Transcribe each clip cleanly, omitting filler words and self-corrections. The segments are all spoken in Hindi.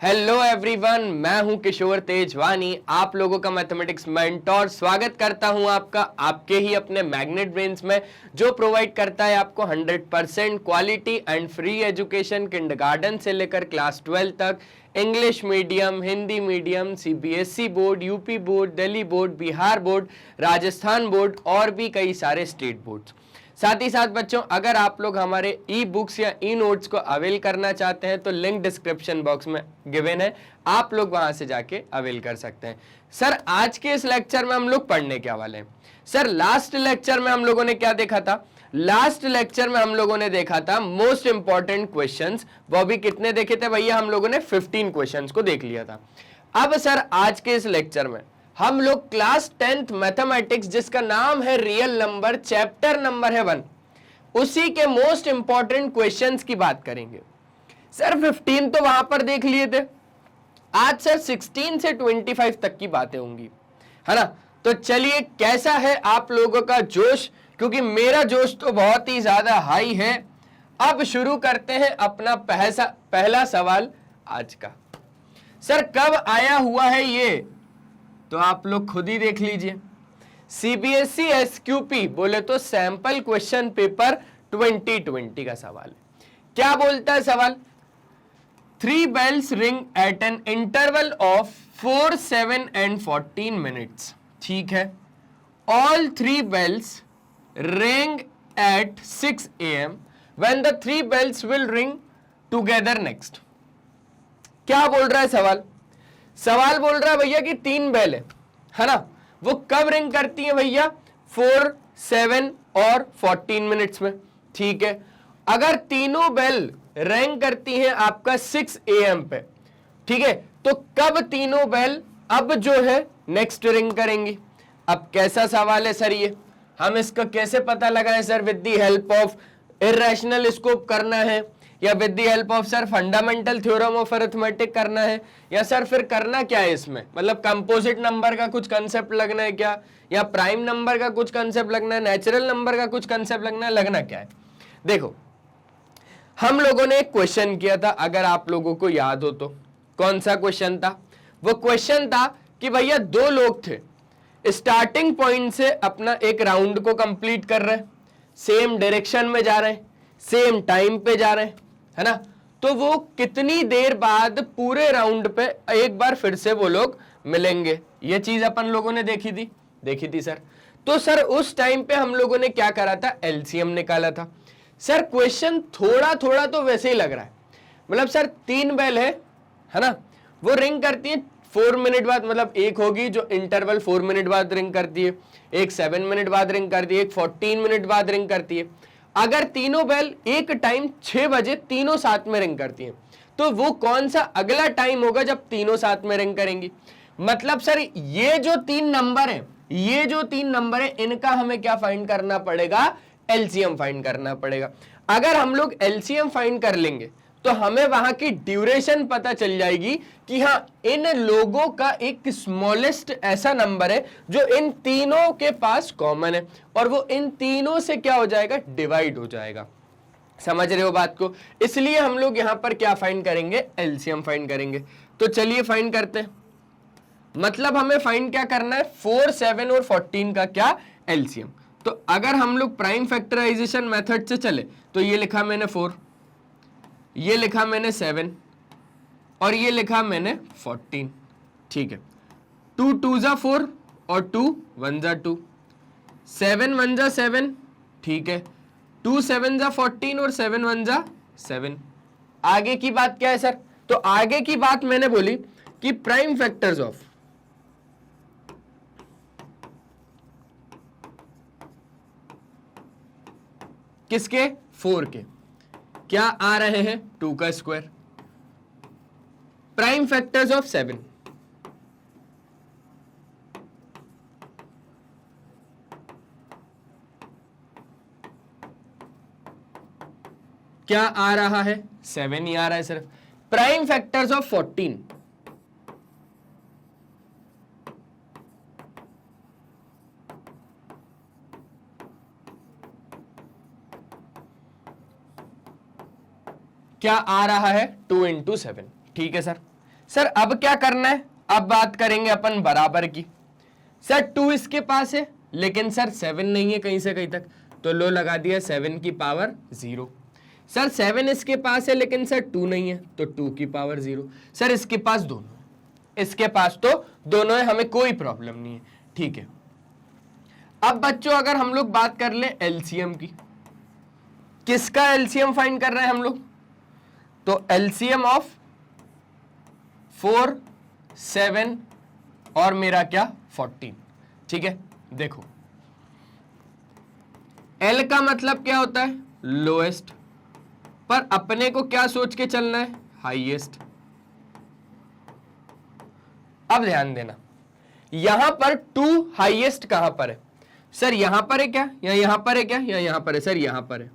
हेलो एवरीवन, मैं हूं किशोर तेजवानी, आप लोगों का मैथमेटिक्स मेंटोर। स्वागत करता हूं आपका आपके ही अपने मैग्नेट ब्रेन्स में, जो प्रोवाइड करता है आपको 100% quality and free education kindergarten से लेकर क्लास 12 तक। English medium, Hindi medium, CBSE board, UP board, Delhi board, Bihar board, Rajasthan board और भी कई सारे स्टेट बोर्ड्स। साथ ही साथ बच्चों, अगर आप लोग हमारे ई बुक्स या ई नोट्स को अवेल करना चाहते हैं तो लिंक डिस्क्रिप्शन बॉक्स में गिवन है, आप लोग वहां से जाके अवेल कर सकते हैं। सर, आज के इस लेक्चर में हम लोग पढ़ने क्या वाले हैं? सर, लास्ट लेक्चर में हम लोगों ने क्या देखा था? लास्ट लेक्चर में हम लोगों ने देखा था मोस्ट इंपॉर्टेंट क्वेश्चंस। वो भी कितने देखे थे भैया? हम लोगों ने 15 क्वेश्चंस को देख लिया था। अब सर, आज के इस लेक्चर में हम लोग क्लास 10th मैथमेटिक्स, जिसका नाम है रियल नंबर, चैप्टर नंबर है 1, उसी के मोस्ट इंपॉर्टेंट क्वेश्चंस की बात करेंगे। सर 15 तो वहां पर देख लिए थे, आज सर 16 से 25 तक की बातें होंगी, है ना? तो चलिए, कैसा है आप लोगों का जोश? क्योंकि मेरा जोश तो बहुत ही ज्यादा हाई है। अब शुरू करते हैं अपना पहला सवाल आज का। सर, कब आया हुआ है ये तो आप लोग खुद ही देख लीजिए। सीबीएसई एसक्यूपी बोले तो सैंपल क्वेश्चन पेपर 2020 का सवाल है। क्या बोलता है सवाल? 3 bells ring at an interval of 4, 7 and 14 minutes। ठीक है। All 3 bells ring at 6 AM when the 3 bells will ring together next। क्या बोल रहा है सवाल? सवाल बोल रहा है भैया कि 3 बेल है ना, वो कब रिंग करती है भैया? 4, 7 और 14 मिनट्स में। ठीक है। अगर तीनों बेल रिंग करती हैं आपका 6 AM पे, ठीक है, तो कब तीनों बेल अब जो है नेक्स्ट रिंग करेंगी? अब कैसा सवाल है सर ये? हम इसका कैसे पता लगाएं sir? With the help of irrational scope करना है, या with the help of sir fundamental theorem of arithmetic करना है, या सर फिर करना क्या है इसमें? मतलब कंपोजिट नंबर का कुछ कंसेप्ट लगना है क्या, या प्राइम नंबर का कुछ कंसेप्ट लगना है, नेचुरल नंबर का कुछ कंसेप्ट लगना क्या है? देखो, हम लोगों ने एक क्वेश्चन किया था, अगर आप लोगों को याद हो तो। कौन सा क्वेश्चन था? वो क्वेश्चन था कि भैया 2 लोग थे, स्टार्टिंग पॉइंट से अपना एक राउंड को कंप्लीट कर रहे हैं, सेम डायरेक्शन में जा रहे हैं, सेम टाइम पे जा रहे हैं, है ना? तो वो कितनी देर बाद पूरे राउंड पे एक बार फिर से वो लोग मिलेंगे? ये चीज अपन लोगों ने देखी थी सर। तो सर उस टाइम पे हम लोगों ने क्या करा था? एलसीएम निकाला था। सर क्वेश्चन थोड़ा थोड़ा तो वैसे ही लग रहा है। मतलब सर 3 बेल है ना, वो रिंग करती है 4 मिनट बाद, मतलब एक होगी जो इंटरवल 4 मिनट बाद रिंग करती है, एक 7 मिनट बाद रिंग करती है, एक 14 मिनट बाद रिंग करती है। अगर तीनों बेल एक टाइम 6 बजे तीनों साथ में रिंग करती हैं, तो वो कौन सा अगला टाइम होगा जब तीनों साथ में रिंग करेंगी? मतलब सर ये जो 3 नंबर है, इनका हमें क्या फाइंड करना पड़ेगा? एलसीएम फाइंड करना पड़ेगा। अगर हम लोग एलसीएम फाइंड कर लेंगे तो हमें वहां की ड्यूरेशन पता चल जाएगी कि हाँ, इन लोगों का एक स्मॉलेस्ट ऐसा नंबर है जो इन तीनों के पास कॉमन है, और वो इन तीनों से क्या हो जाएगा? डिवाइड हो जाएगा। समझ रहे हो बात को? इसलिए हम लोग यहां पर क्या फाइंड करेंगे? एलसीएम फाइंड करेंगे। तो चलिए फाइंड करते हैं। मतलब हमें फाइंड क्या करना है? 4, 7 और 14 का क्या? एलसीएम। तो अगर हम लोग प्राइम फैक्टराइजेशन मेथड से चले तो ये लिखा मैंने 4, ये लिखा मैंने 7 और ये लिखा मैंने 14। ठीक है। 2 2 जा 4 और 2 1 जा 2, 7 1 जा 7। ठीक है। 2 7 जा 14 और 7 1 जा 7। आगे की बात क्या है सर? तो आगे की बात मैंने बोली कि प्राइम फैक्टर्स ऑफ किसके? 4 के। क्या आ रहे हैं? 2 का स्क्वायर। प्राइम फैक्टर्स ऑफ 7 क्या आ रहा है? 7 ही आ रहा है सिर्फ। प्राइम फैक्टर्स ऑफ 14 क्या आ रहा है? 2 into 7। ठीक है सर। सर अब क्या करना है, अब बात करेंगे अपन बराबर की। सर 2 इसके पास है लेकिन सर 7 नहीं है कहीं से कहीं तक, तो लो लगा दिया 7 की पावर 0। सर 7 इसके पास है लेकिन सर 2 नहीं है, तो 2 की पावर 0। सर इसके पास दोनों है, इसके पास तो दोनों है, हमें कोई प्रॉब्लम नहीं है, ठीक है। अब बच्चों अगर हम लोग बात कर ले एलसीएम की, किसका एलसीएम फाइंड कर रहे हैं हम लोग, तो एलसीएम ऑफ 4, 7 और मेरा क्या 14, ठीक है। देखो एल का मतलब क्या होता है, लोएस्ट, पर अपने को क्या सोच के चलना है, हाईएस्ट। अब ध्यान देना, यहां पर 2 हाईएस्ट कहां पर है, सर यहां पर है क्या, या यहां पर है क्या, या यहां पर है, सर यहां पर है।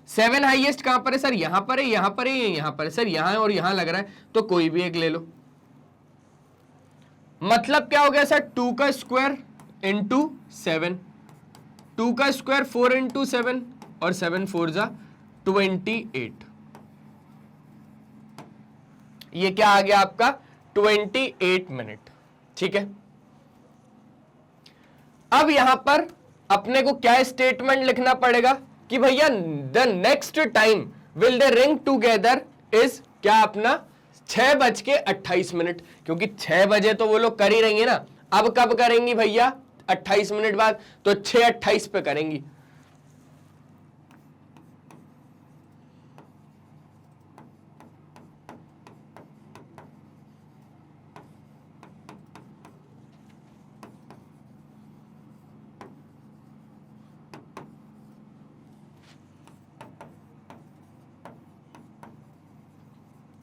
7 हाईएस्ट कहां पर है, सर यहां पर है, यहां पर है, या यहां पर है, सर यहां है और यहां लग रहा है, तो कोई भी एक ले लो। मतलब क्या हो गया सर, 2 का स्क्वायर इंटू 7, 2 का स्क्वायर 4 इंटू 7 और 7 4 जा 28। ये क्या आ गया आपका 28 मिनट, ठीक है। अब यहां पर अपने को क्या स्टेटमेंट लिखना पड़ेगा कि भैया the next time will the ring together is क्या अपना 6:28, क्योंकि 6 बजे तो वो लोग कर ही रहेंगे ना। अब कब करेंगी भैया, 28 मिनट बाद, तो 6:28 पे करेंगी।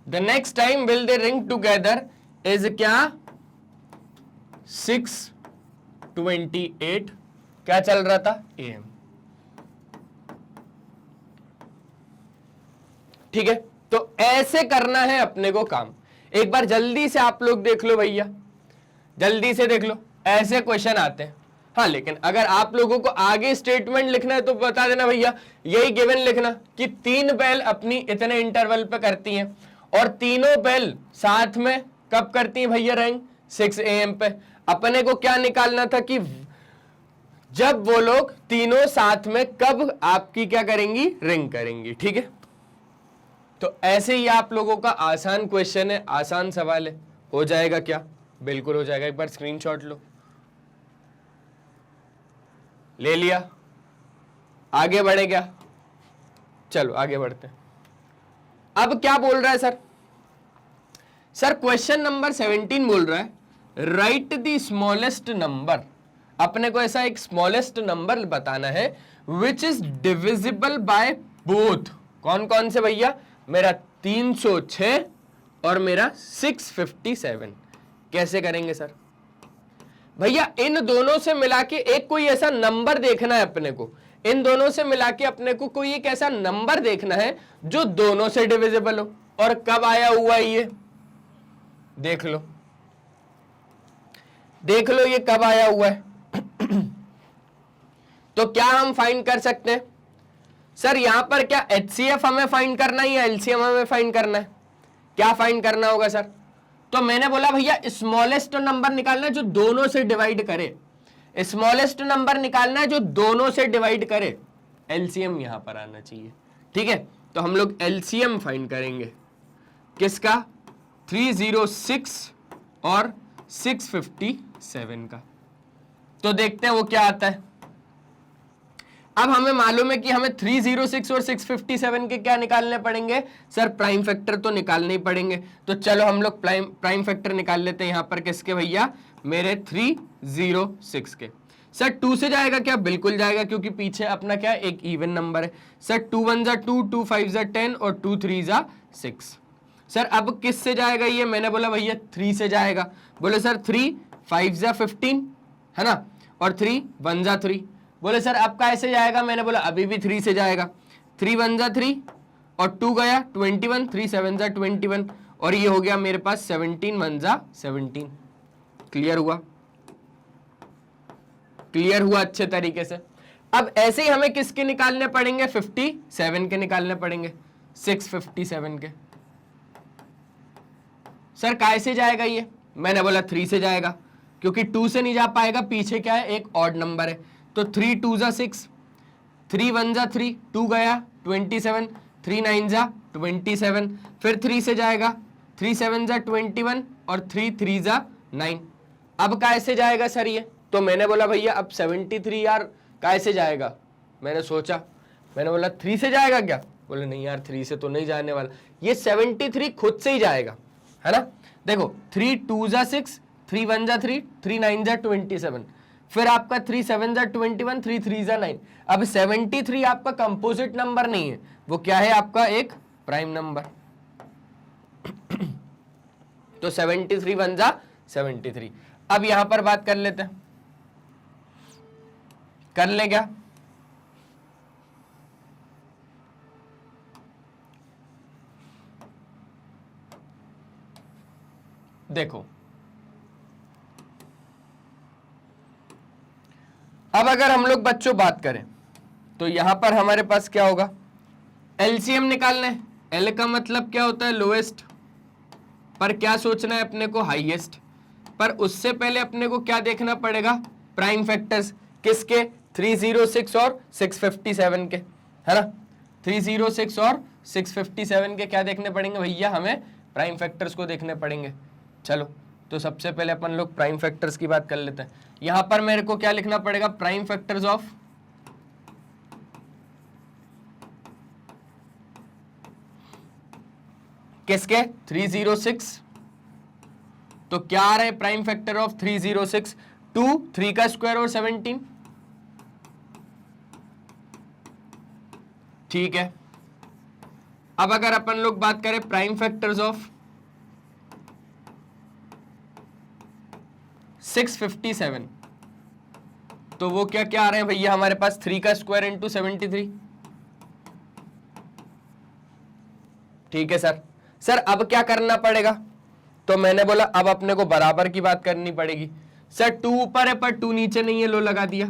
The next time will they ring together is क्या 6:28, क्या चल रहा था AM, ठीक है। तो ऐसे करना है अपने को काम। एक बार जल्दी से आप लोग देख लो भैया, जल्दी से देख लो, ऐसे क्वेश्चन आते हैं। हाँ लेकिन अगर आप लोगों को आगे स्टेटमेंट लिखना है तो बता देना भैया, यही गिवन लिखना कि 3 बेल अपनी इतने इंटरवल पे करती हैं और तीनों बेल साथ में कब करती हैं भैया रिंग, 6 AM पे। अपने को क्या निकालना था कि जब वो लोग तीनों साथ में कब आपकी क्या करेंगी, रिंग करेंगी, ठीक है। तो ऐसे ही आप लोगों का आसान क्वेश्चन है, आसान सवाल है, हो जाएगा क्या, बिल्कुल हो जाएगा। एक बार स्क्रीनशॉट लो, ले लिया, आगे बढ़े क्या, चलो आगे बढ़ते हैं। अब क्या बोल रहा है सर, सर क्वेश्चन नंबर 17 बोल रहा है राइट द स्मॉलेस्ट नंबर। अपने को ऐसा एक स्मॉलेस्ट नंबर बताना है which is divisible by both. कौन कौन से भैया, मेरा 306 और मेरा 657। कैसे करेंगे सर, भैया इन दोनों से मिला के एक कोई ऐसा नंबर देखना है अपने को, इन दोनों से मिला के अपने को कोई एक ऐसा नंबर देखना है जो दोनों से डिविजिबल हो। और कब आया हुआ ये, देख लो, देख लो ये कब आया हुआ है। तो क्या हम फाइंड कर सकते हैं सर, यहां पर क्या HCF हमें फाइंड करना है या LCM हमें फाइंड करना है, क्या फाइंड करना होगा सर। तो मैंने बोला भैया स्मॉलेस्ट नंबर निकालना है जो दोनों से डिवाइड करे, स्मॉलेस्ट नंबर निकालना है जो दोनों से डिवाइड करे, LCM यहां पर आना चाहिए, ठीक है। तो हम लोग LCM फाइंड करेंगे किसका, 306 और 657 का। तो देखते हैं वो क्या आता है। अब हमें मालूम है कि हमें 306 और 657 के क्या निकालने पड़ेंगे सर, प्राइम फैक्टर तो निकालने ही पड़ेंगे। तो चलो हम लोग प्राइम फैक्टर निकाल लेते हैं यहां पर किसके भैया, मेरे 306 के। सर 2 से जाएगा क्या, बिल्कुल जाएगा, क्योंकि पीछे अपना क्या एक इवन नंबर है। सर 2 1 जा 2, 2 5 जा 10 और 2 3 जा 6। सर अब किस से जाएगा ये, मैंने बोला भैया 3 से जाएगा। बोले सर 3 5 जा 15 है ना, और 3 1 जा 3। बोले सर अब कैसे जाएगा, मैंने बोला अभी भी 3 से जाएगा। 3 1 जा 3 और 2 गया 21, 3 7 जा 21 और ये हो गया मेरे पास 17 1 जा 17। क्लियर हुआ, क्लियर हुआ अच्छे तरीके से। अब ऐसे ही हमें किसके निकालने पड़ेंगे, 57 के निकालने पड़ेंगे, 657 के। सर काय से जाएगा ये, मैंने बोला 3 से जाएगा, क्योंकि 2 से नहीं जा पाएगा, पीछे क्या है एक ऑड नंबर है, तो 3 2 जा 6, 3 1 जा 3, 2 गया 27, 3 9 जा 27, फिर 3 से जाएगा, 3 7 जा 21 और 3 3 जा 9। अब काय से जाएगा सर ये, तो मैंने बोला भैया अब 73 यार काय से जाएगा, मैंने सोचा, मैंने बोला 3 से जाएगा क्या, बोले नहीं यार 3 से तो नहीं जाने वाला, ये 73 खुद से ही जाएगा, है ना। देखो 3 2 जा 6, 3 1 जा 3, 3 9 जा 27, फिर आपका 3 7 जा 21, 3 3 जा 9। अब 73 आपका कंपोजिट नंबर नहीं है, वो क्या है आपका एक प्राइम नंबर। तो 73 1 जा 73। अब यहां पर बात कर लेते हैं, कर ले क्या, देखो अब अगर हम लोग बच्चों बात करें तो यहां पर हमारे पास क्या होगा, एलसीएम निकालना है। एल का मतलब क्या होता है लोएस्ट, पर क्या सोचना है अपने को हाईएस्ट, पर उससे पहले अपने को क्या देखना पड़ेगा प्राइम फैक्टर्स, किसके 306 और 657 के, है ना। 306 और 657 के क्या देखने पड़ेंगे भैया, हमें प्राइम फैक्टर्स को देखने पड़ेंगे। चलो तो सबसे पहले अपन लोग प्राइम फैक्टर्स की बात कर लेते हैं। यहां पर मेरे को क्या लिखना पड़ेगा, प्राइम फैक्टर्स ऑफ किसके 306, तो क्या आ रहा है प्राइम फैक्टर ऑफ 306, 2 3 का स्क्वायर और 17, ठीक है। अब अगर अपन लोग बात करें प्राइम फैक्टर्स ऑफ 657, तो वो क्या क्या आ रहे हैं भैया हमारे पास, 3 का स्क्वायर इंटू 73, ठीक है सर। सर अब क्या करना पड़ेगा, तो मैंने बोला अब अपने को बराबर की बात करनी पड़ेगी। सर 2 ऊपर है पर 2 नीचे नहीं है, लो लगा दिया।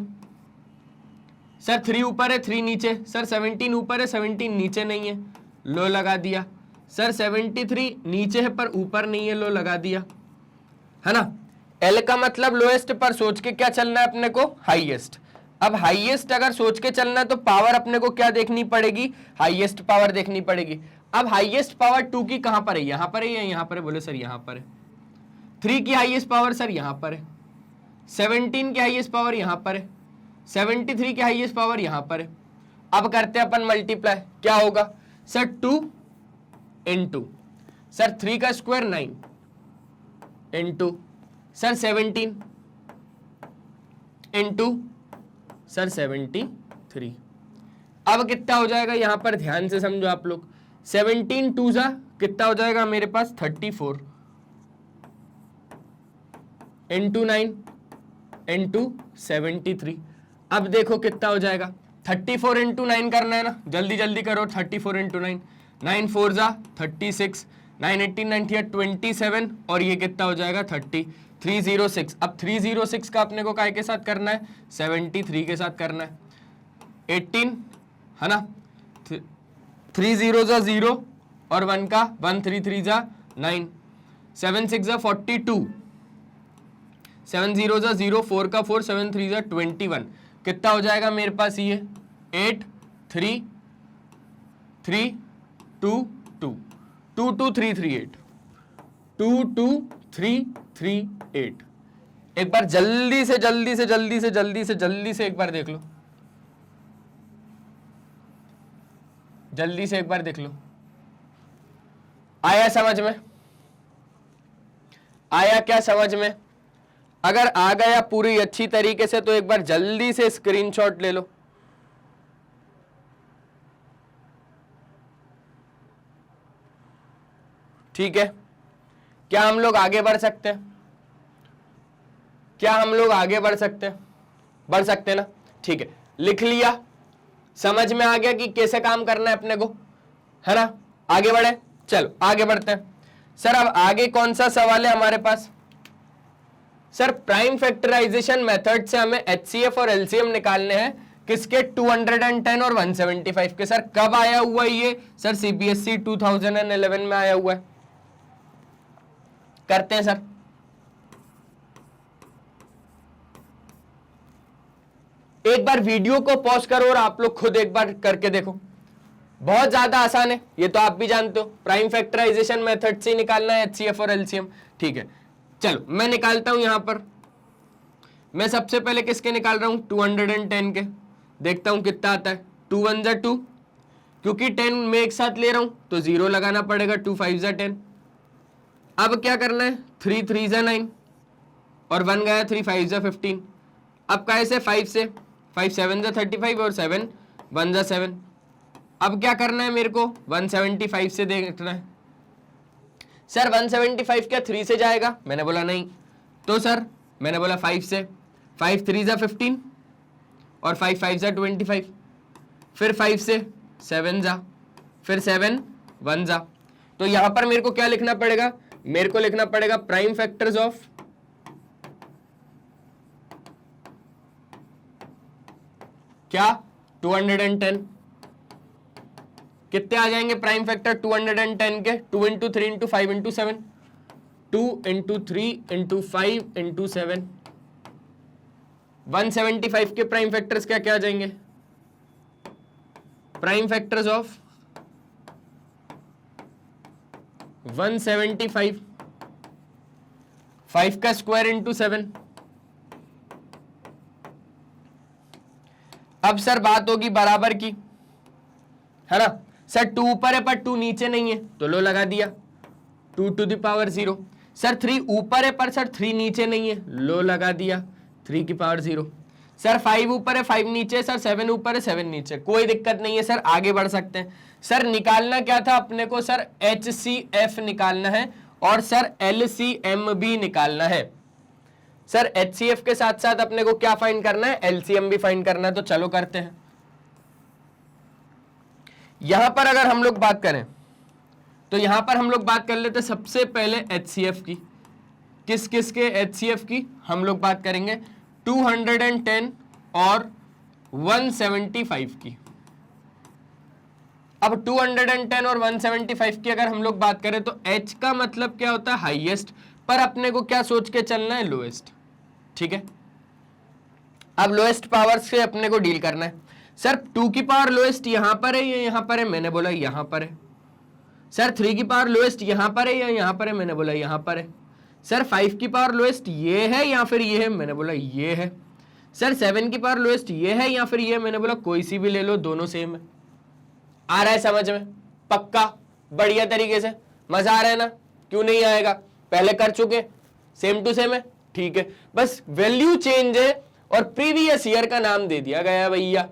सर 3 ऊपर है 3 नीचे, सर 17 ऊपर है 17 नीचे नहीं है, लो लगा दिया। सर 73 नीचे है पर ऊपर नहीं है, लो लगा दिया, है ना। एल का मतलब लोएस्ट, पर सोच के क्या चलना है अपने को हाईएस्ट। अब हाईएस्ट अगर सोच के चलना है तो पावर अपने को क्या देखनी पड़ेगी, हाईएस्ट पावर देखनी पड़ेगी। अब हाईएस्ट पावर 2 की कहां पर है, यहां पर है या यहां पर है, बोले सर यहां पर है। 3 की हाईएस्ट पावर सर यहां पर है, 17 की हाईएस्ट पावर यहां पर है, 73 की हाईएस्ट पावर यहां पर है। अब करते हैं अपन मल्टीप्लाई, क्या होगा सर 2 इंटू सर 3 का square 9 into sir 17 into sir 73। अब कितना हो जाएगा यहां पर ध्यान से समझो आप लोग, 17 2 जा कितना हो जाएगा मेरे पास 34 इंटू 9 इंटू 73। अब देखो कितना हो जाएगा, 34 इंटू 9 करना है ना, जल्दी जल्दी करो, 34 इंटू 9, 9 4 जा 36, 9 18 90 27 और ये कितना हो जाएगा 306। अब 306 का अपने को काय के साथ करना है, 73 के साथ करना है, 18 है ना, 3 0 जा 0 और 1 का 1 3 3 जा 9, 7 6 जा 42, 7 0 जा 0, 4 का 4, 7 3 जा 21। कितना हो जाएगा मेरे पास ये 8 3 3 2 2 2 2 3 3 8 2 2 3 3 8। एक बार जल्दी से जल्दी से जल्दी से जल्दी से जल्दी से एक बार देख लो, जल्दी से एक बार देख लो, आया समझ में, आया क्या समझ में। अगर आ गया पूरी अच्छी तरीके से तो एक बार जल्दी से स्क्रीनशॉट ले लो। ठीक है, क्या हम लोग आगे बढ़ सकते हैं, क्या हम लोग आगे बढ़ सकते हैं, बढ़ सकते हैं ना। ठीक है, लिख लिया, समझ में आ गया कि कैसे काम करना है अपने को, है ना। आगे बढ़े, चलो आगे बढ़ते हैं। सर अब आगे कौन सा सवाल है हमारे पास, सर प्राइम फैक्टराइजेशन मेथड से हमें एचसीएफ और एलसीएम निकालने हैं, किसके 210 और 175 के। सर कब आया हुआ है ये, सर सीबीएसई 2011 में आया हुआ है। करते हैं सर। एक बार वीडियो को पॉज करो और आप लोग खुद एक बार करके देखो, बहुत ज्यादा आसान है, ये तो आप भी जानते हो, प्राइम फैक्टराइजेशन मेथड से निकालना है एचसीएफ और एलसीएम। ठीक है, चलो मैं निकालता हूं यहां पर। मैं सबसे पहले किसके निकाल रहा हूं, 210 के। देखता हूं कितना आता है, 2 1 जा 2, क्योंकि 10 में एक साथ ले रहा हूं तो 0 लगाना पड़ेगा, 2 5 जा 10। अब क्या करना है, 3 3 जा 9 और 1 गया, 3 5 जा 15। अब कैसे, 5 से, 5 7 जा 35 और 7 1 जा 7। अब क्या करना है मेरे को, 175 से देखना है। सर 175 क्या 3 से जाएगा, मैंने बोला नहीं, तो सर मैंने बोला 5 से, 5 3 जा 15 और 5 5 जा 25, फिर 5 से 7 जा, फिर 7 1 जा। तो यहां पर मेरे को क्या लिखना पड़ेगा, मेरे को लिखना पड़ेगा प्राइम फैक्टर्स ऑफ क्या, 210। कितने आ जाएंगे प्राइम फैक्टर 210 के, 2 into 3 into 5 into 7, 2 into 3 into 5 into 7। 175 के प्राइम फैक्टर्स क्या क्या आ जाएंगे, प्राइम फैक्टर्स ऑफ 175, 5 का स्क्वायर इंटू 7। अब सर बात होगी बराबर की, है ना सर, 2 ऊपर है पर 2 नीचे नहीं है तो लो लगा दिया, 2 टू द पावर 0। सर 3 ऊपर है पर सर 3 नीचे नहीं है, लो लगा दिया, 3 की पावर 0। सर 5 ऊपर है 5 नीचे, सर 7 ऊपर है 7 नीचे, कोई दिक्कत नहीं है सर, आगे बढ़ सकते हैं। सर निकालना क्या था अपने को, सर HCF निकालना है और सर LCM भी निकालना है। सर HCF के साथ साथ अपने को क्या फाइंड करना है, LCM भी फाइंड करना है, तो चलो करते हैं। यहां पर अगर हम लोग बात करें तो यहां पर हम लोग बात कर लेते सबसे पहले HCF की। किस किस के HCF की हम लोग बात करेंगे, 210 और 175 की। अब 210 और 175 की अगर हम लोग बात करें तो H का मतलब क्या होता है, हाईएस्ट, पर अपने को क्या सोच के चलना है, लोएस्ट। ठीक है, अब लोएस्ट पावर से अपने को डील करना है। सर 2 की पावर लोएस्ट यहां पर है या यहां पर है, मैंने बोला यहां पर है। सर 3 की पावर लोएस्ट यहां पर है या यहां पर है, मैंने बोला यहां पर है। सर 5 की पावर लोएस्ट ये है या फिर ये है, मैंने बोला ये है। सर 7 की पावर लोएस्ट ये है या फिर ये, मैंने बोला कोई सी भी ले लो, दोनों सेम है। आ रहा है समझ में, पक्का, बढ़िया तरीके से, मजा आ रहा है ना, क्यों नहीं आएगा, पहले कर चुके, सेम टू सेम है। ठीक है, बस वैल्यू चेंज है और प्रीवियस ईयर का नाम दे दिया गया भैया।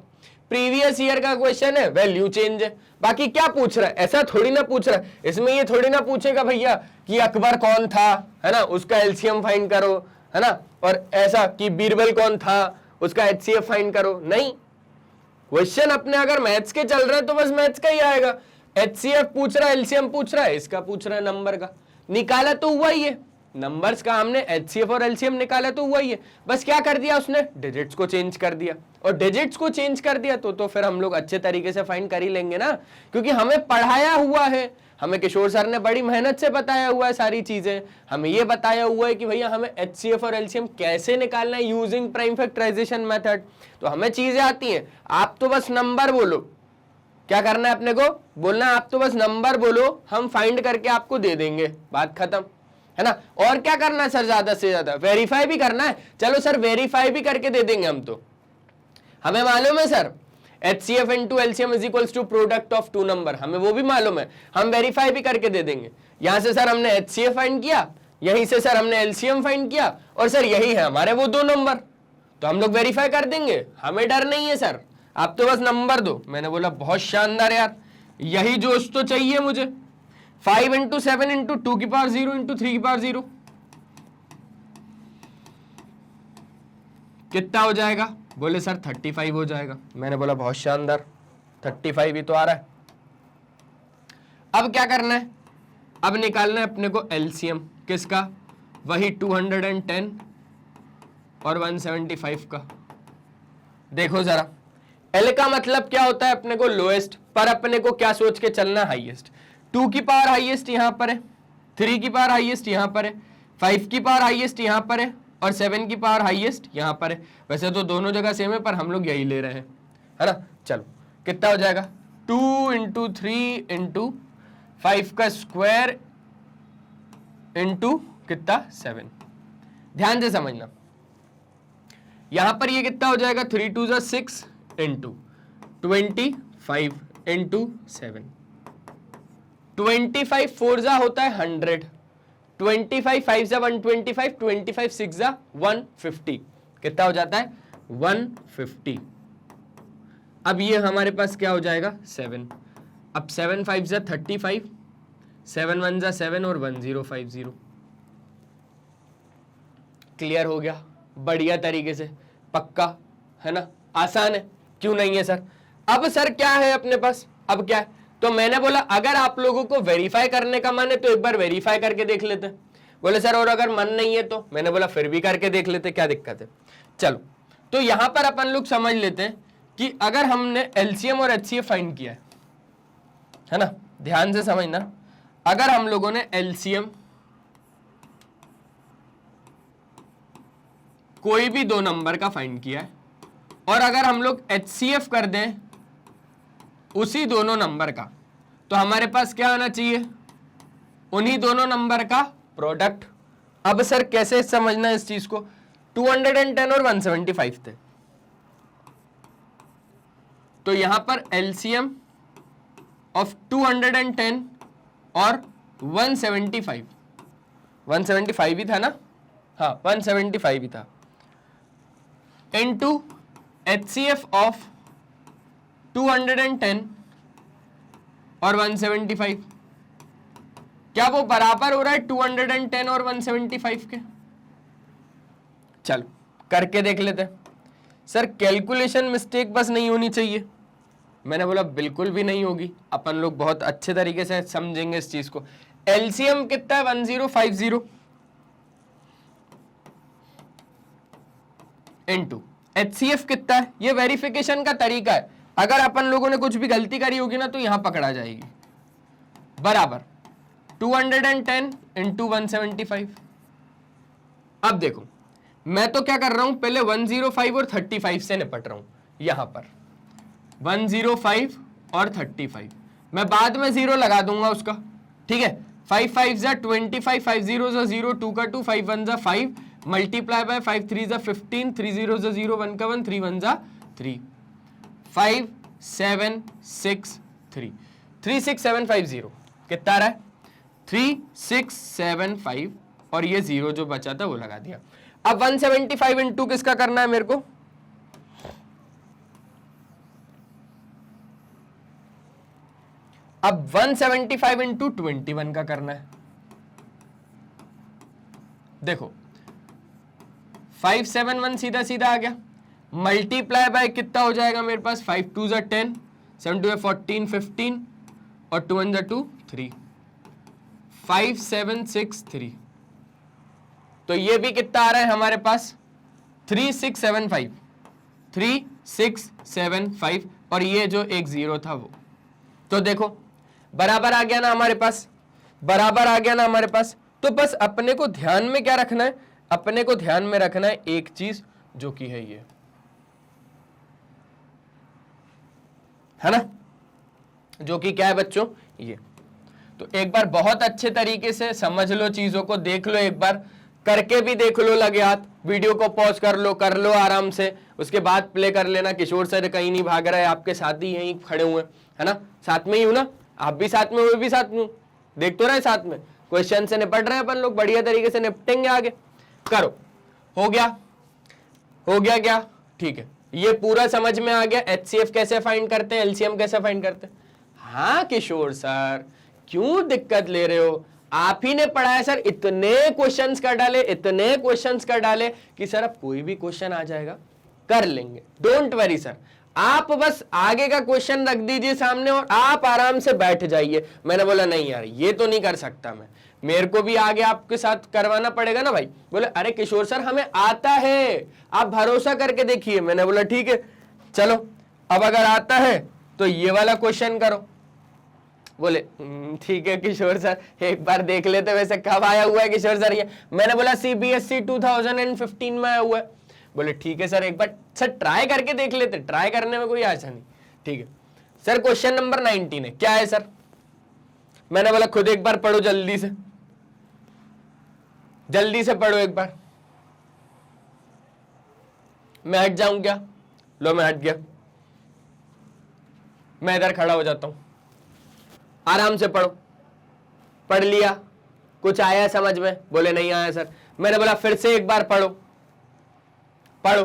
प्रीवियस ईयर का क्वेश्चन है, वैल्यू चेंज है। बाकी क्या पूछ रहा है, ऐसा थोड़ी ना पूछ रहा है, इसमें ये थोड़ी ना पूछेगा भैया कि अकबर कौन था, है ना, उसका एलसीएम फाइंड करो, है ना, और ऐसा कि बीरबल कौन था, उसका एचसीएफ फाइंड करो, नहीं। क्वेश्चन अपने अगर मैथ्स के चल रहे हैं तो बस मैथ्स का ही आएगा। एचसीएफ पूछ रहा है, एलसीएम पूछ रहा है, इसका पूछ रहा है नंबर का, निकाला तो हुआ ही है, नंबर्स का हमने एचसीएफ और एलसीएम निकाला तो हुआ ही है। बस क्या कर दिया उसने, डिजिट्स को चेंज कर दिया, और डिजिट्स को चेंज कर दिया तो फिर हम लोग अच्छे तरीके से फाइंड कर ही लेंगे ना, क्योंकि हमें पढ़ाया हुआ है, हमें किशोर सर ने बड़ी मेहनत से बताया हुआ है सारी चीजें। हमें ये बताया हुआ है कि भैया हमें एचसीएफ और एलसीएम कैसे निकालना है यूजिंग प्राइम फैक्टराइजेशन मेथड, तो हमें चीजें आती हैं। आप तो बस नंबर बोलो, क्या करना है अपने को, बोलना आप तो बस नंबर बोलो, हम फाइंड करके आपको दे देंगे, बात खत्म, है ना। और क्या करना है सर, ज्यादा से ज्यादा वेरीफाई भी करना है, चलो सर वेरीफाई भी करके दे देंगे हम, तो हमें मालूम है sir HCF into LCM is equals to product of 2 number, हमें वो भी मालूम है, हम वेरीफाई भी करके दे देंगे। यहां से सर हमने HCF फाइंड किया, यहीं से सर हमने LCM फाइंड किया, और सर यही है हमारे वो 2 नंबर, तो हम लोग वेरीफाई कर देंगे, हमें डर नहीं है सर, आप तो बस नंबर दो। मैंने बोला बहुत शानदार यार, यही जोश तो चाहिए मुझे। 5 इंटू 7 इंटू 2 की पावर 0 इंटू 3 की पावर 0 कितना हो जाएगा, बोले सर 35 हो जाएगा। मैंने बोला बहुत शानदार, 35 ही तो आ रहा है। अब क्या करना है, अब निकालना है अपने को एलसीएम, किसका, वही 210 और 175 का। देखो जरा, एल का मतलब क्या होता है अपने को, लोएस्ट, पर अपने को क्या सोच के चलना, हाईएस्ट। 2 की पावर हाईएस्ट यहां पर है, 3 की पावर हाईएस्ट यहां पर है, 5 की पावर हाईएस्ट यहां पर है और 7 की पावर हाईएस्ट यहां पर है। वैसे तो दोनों जगह सेम है पर हम लोग यही ले रहे हैं, है ना। चलो कितना हो जाएगा, 2 इंटू 3 इंटू 5 का स्क्वायर इंटू कितना 7। ध्यान से समझना, यहां पर ये कितना हो जाएगा, 3 2 जा 6 इंटू 25 इंटू 7। 25 4 जा होता है 100, 25 5 जा 125, 25 6 जा 150, कितना हो जाता है 150। अब ये हमारे पास क्या हो जाएगा 7। अब 7 5 जा 35, 7 1 जा 7 और 1050। क्लियर हो गया, बढ़िया तरीके से, पक्का है ना, आसान है, क्यों नहीं है सर। अब सर क्या है अपने पास, अब क्या है, तो मैंने बोला अगर आप लोगों को वेरीफाई करने का मन है तो एक बार वेरीफाई करके देख लेते हैं। बोले सर और अगर मन नहीं है तो, मैंने बोला फिर भी करके देख लेते, क्या दिक्कत है। चलो तो यहां पर अपन लोग समझ लेते हैं कि अगर हमने एलसीएम और एचसीएफ फाइंड किया है ना, ध्यान से समझना, अगर हम लोगों ने एलसीएम कोई भी दो नंबर का फाइंड किया है और अगर हम लोग एचसीएफ कर दें उसी दोनों नंबर का, तो हमारे पास क्या होना चाहिए, उन्हीं दोनों नंबर का प्रोडक्ट। अब सर कैसे समझना इस चीज को, 210 और 175 थे, तो यहां पर एलसीएम ऑफ 210 और 175 ही था ना, हाँ 175 ही था, इनटू एचसीएफ ऑफ 210 और 175, क्या वो बराबर हो रहा है 210 और 175 के। चलो करके देख लेते हैं। सर कैलकुलेशन मिस्टेक बस नहीं होनी चाहिए, मैंने बोला बिल्कुल भी नहीं होगी, अपन लोग बहुत अच्छे तरीके से समझेंगे इस चीज को। एलसीएम कितना है 1050 इनटू एचसीएफ कितना है, ये वेरिफिकेशन का तरीका है, अगर अपन लोगों ने कुछ भी गलती करी होगी ना तो यहां पकड़ा जाएगी, बराबर 210 इंटू 175। अब देखो मैं तो क्या कर रहा हूं, पहले 105 और 35 से निपट रहा हूं, यहां पर 105 और 35 मैं बाद में जीरो लगा दूंगा उसका, ठीक है। 5 5 जा 25, 5 0 जा 0, 2 का 2, 5 1 जा 5, मल्टीप्लाई बाय 5 3 जा 15, 3 0 जा 0, 1 का 1, 3 1 जा 3, 5 7 6 3, 36750 कितना रहा है 3675, और ये जीरो जो बचा था वो लगा दिया। अब 175 इंटू किसका करना है मेरे को, अब 175 इंटू 21 का करना है। देखो 571 सीधा सीधा आ गया, मल्टीप्लाई बाय कितना हो जाएगा मेरे पास, 5 2 जा 10, 7 2 14 15 और 2 1 जा 2 3, 5763, तो ये भी कितना आ रहा है हमारे पास 3675, और ये जो एक जीरो था वो, तो देखो बराबर आ गया ना हमारे पास, बराबर आ गया ना हमारे पास। तो बस अपने को ध्यान में क्या रखना है, अपने को ध्यान में रखना है एक चीज जो कि है ये, है ना, जो कि क्या है बच्चों ये। तो एक बार बहुत अच्छे तरीके से समझ लो चीजों को, देख लो, एक बार करके भी देख लो लगे हाथ, वीडियो को पॉज कर लो आराम से, उसके बाद प्ले कर लेना। किशोर सर कहीं नहीं भाग रहा है, आपके साथ ही यहीं खड़े हुए है ना, साथ में ही हूं ना, आप भी साथ में, वो भी साथ में हूं, देख तो रहे साथ में, क्वेश्चन से निपट रहे हैं अपन लोग, बढ़िया तरीके से निपटेंगे आगे। करो, हो गया, हो गया क्या, ठीक है, ये पूरा समझ में आ गया एचसीएफ कैसे फाइंड करते हैं, एलसीएम कैसे फाइंड करते हैं। हाँ किशोर सर क्यों दिक्कत ले रहे हो, आप ही ने पढ़ाया सर, इतने क्वेश्चंस कर डाले, इतने क्वेश्चंस कर डाले कि सर अब कोई भी क्वेश्चन आ जाएगा कर लेंगे, डोंट वरी सर, आप बस आगे का क्वेश्चन रख दीजिए सामने और आप आराम से बैठ जाइए। मैंने बोला नहीं यार ये तो नहीं कर सकता मैं, मेरे को भी आगे आपके साथ करवाना पड़ेगा ना भाई। बोले अरे किशोर सर हमें आता है, आप भरोसा करके देखिए। मैंने बोला ठीक है चलो, अब अगर आता है तो ये वाला क्वेश्चन करो, बोले ठीक है किशोर सर, एक बार देख लेते वैसे कब आया हुआ है किशोर सर ये? मैंने बोला CBSE 2015 में आया हुआ है। बोले ठीक है सर, एक बार सर ट्राई करके देख लेते, ट्राई करने में कोई आशा नहीं। ठीक है सर, क्वेश्चन नंबर 19 है, क्या है सर? मैंने बोला खुद एक बार पढ़ो, जल्दी से पढ़ो एक बार। मैं हट जाऊं क्या? लो मैं हट गया, मैं इधर खड़ा हो जाता हूं, आराम से पढ़ो। पढ़ लिया? कुछ आया समझ में? बोले नहीं आया सर। मैंने बोला फिर से एक बार पढ़ो, पढ़ो।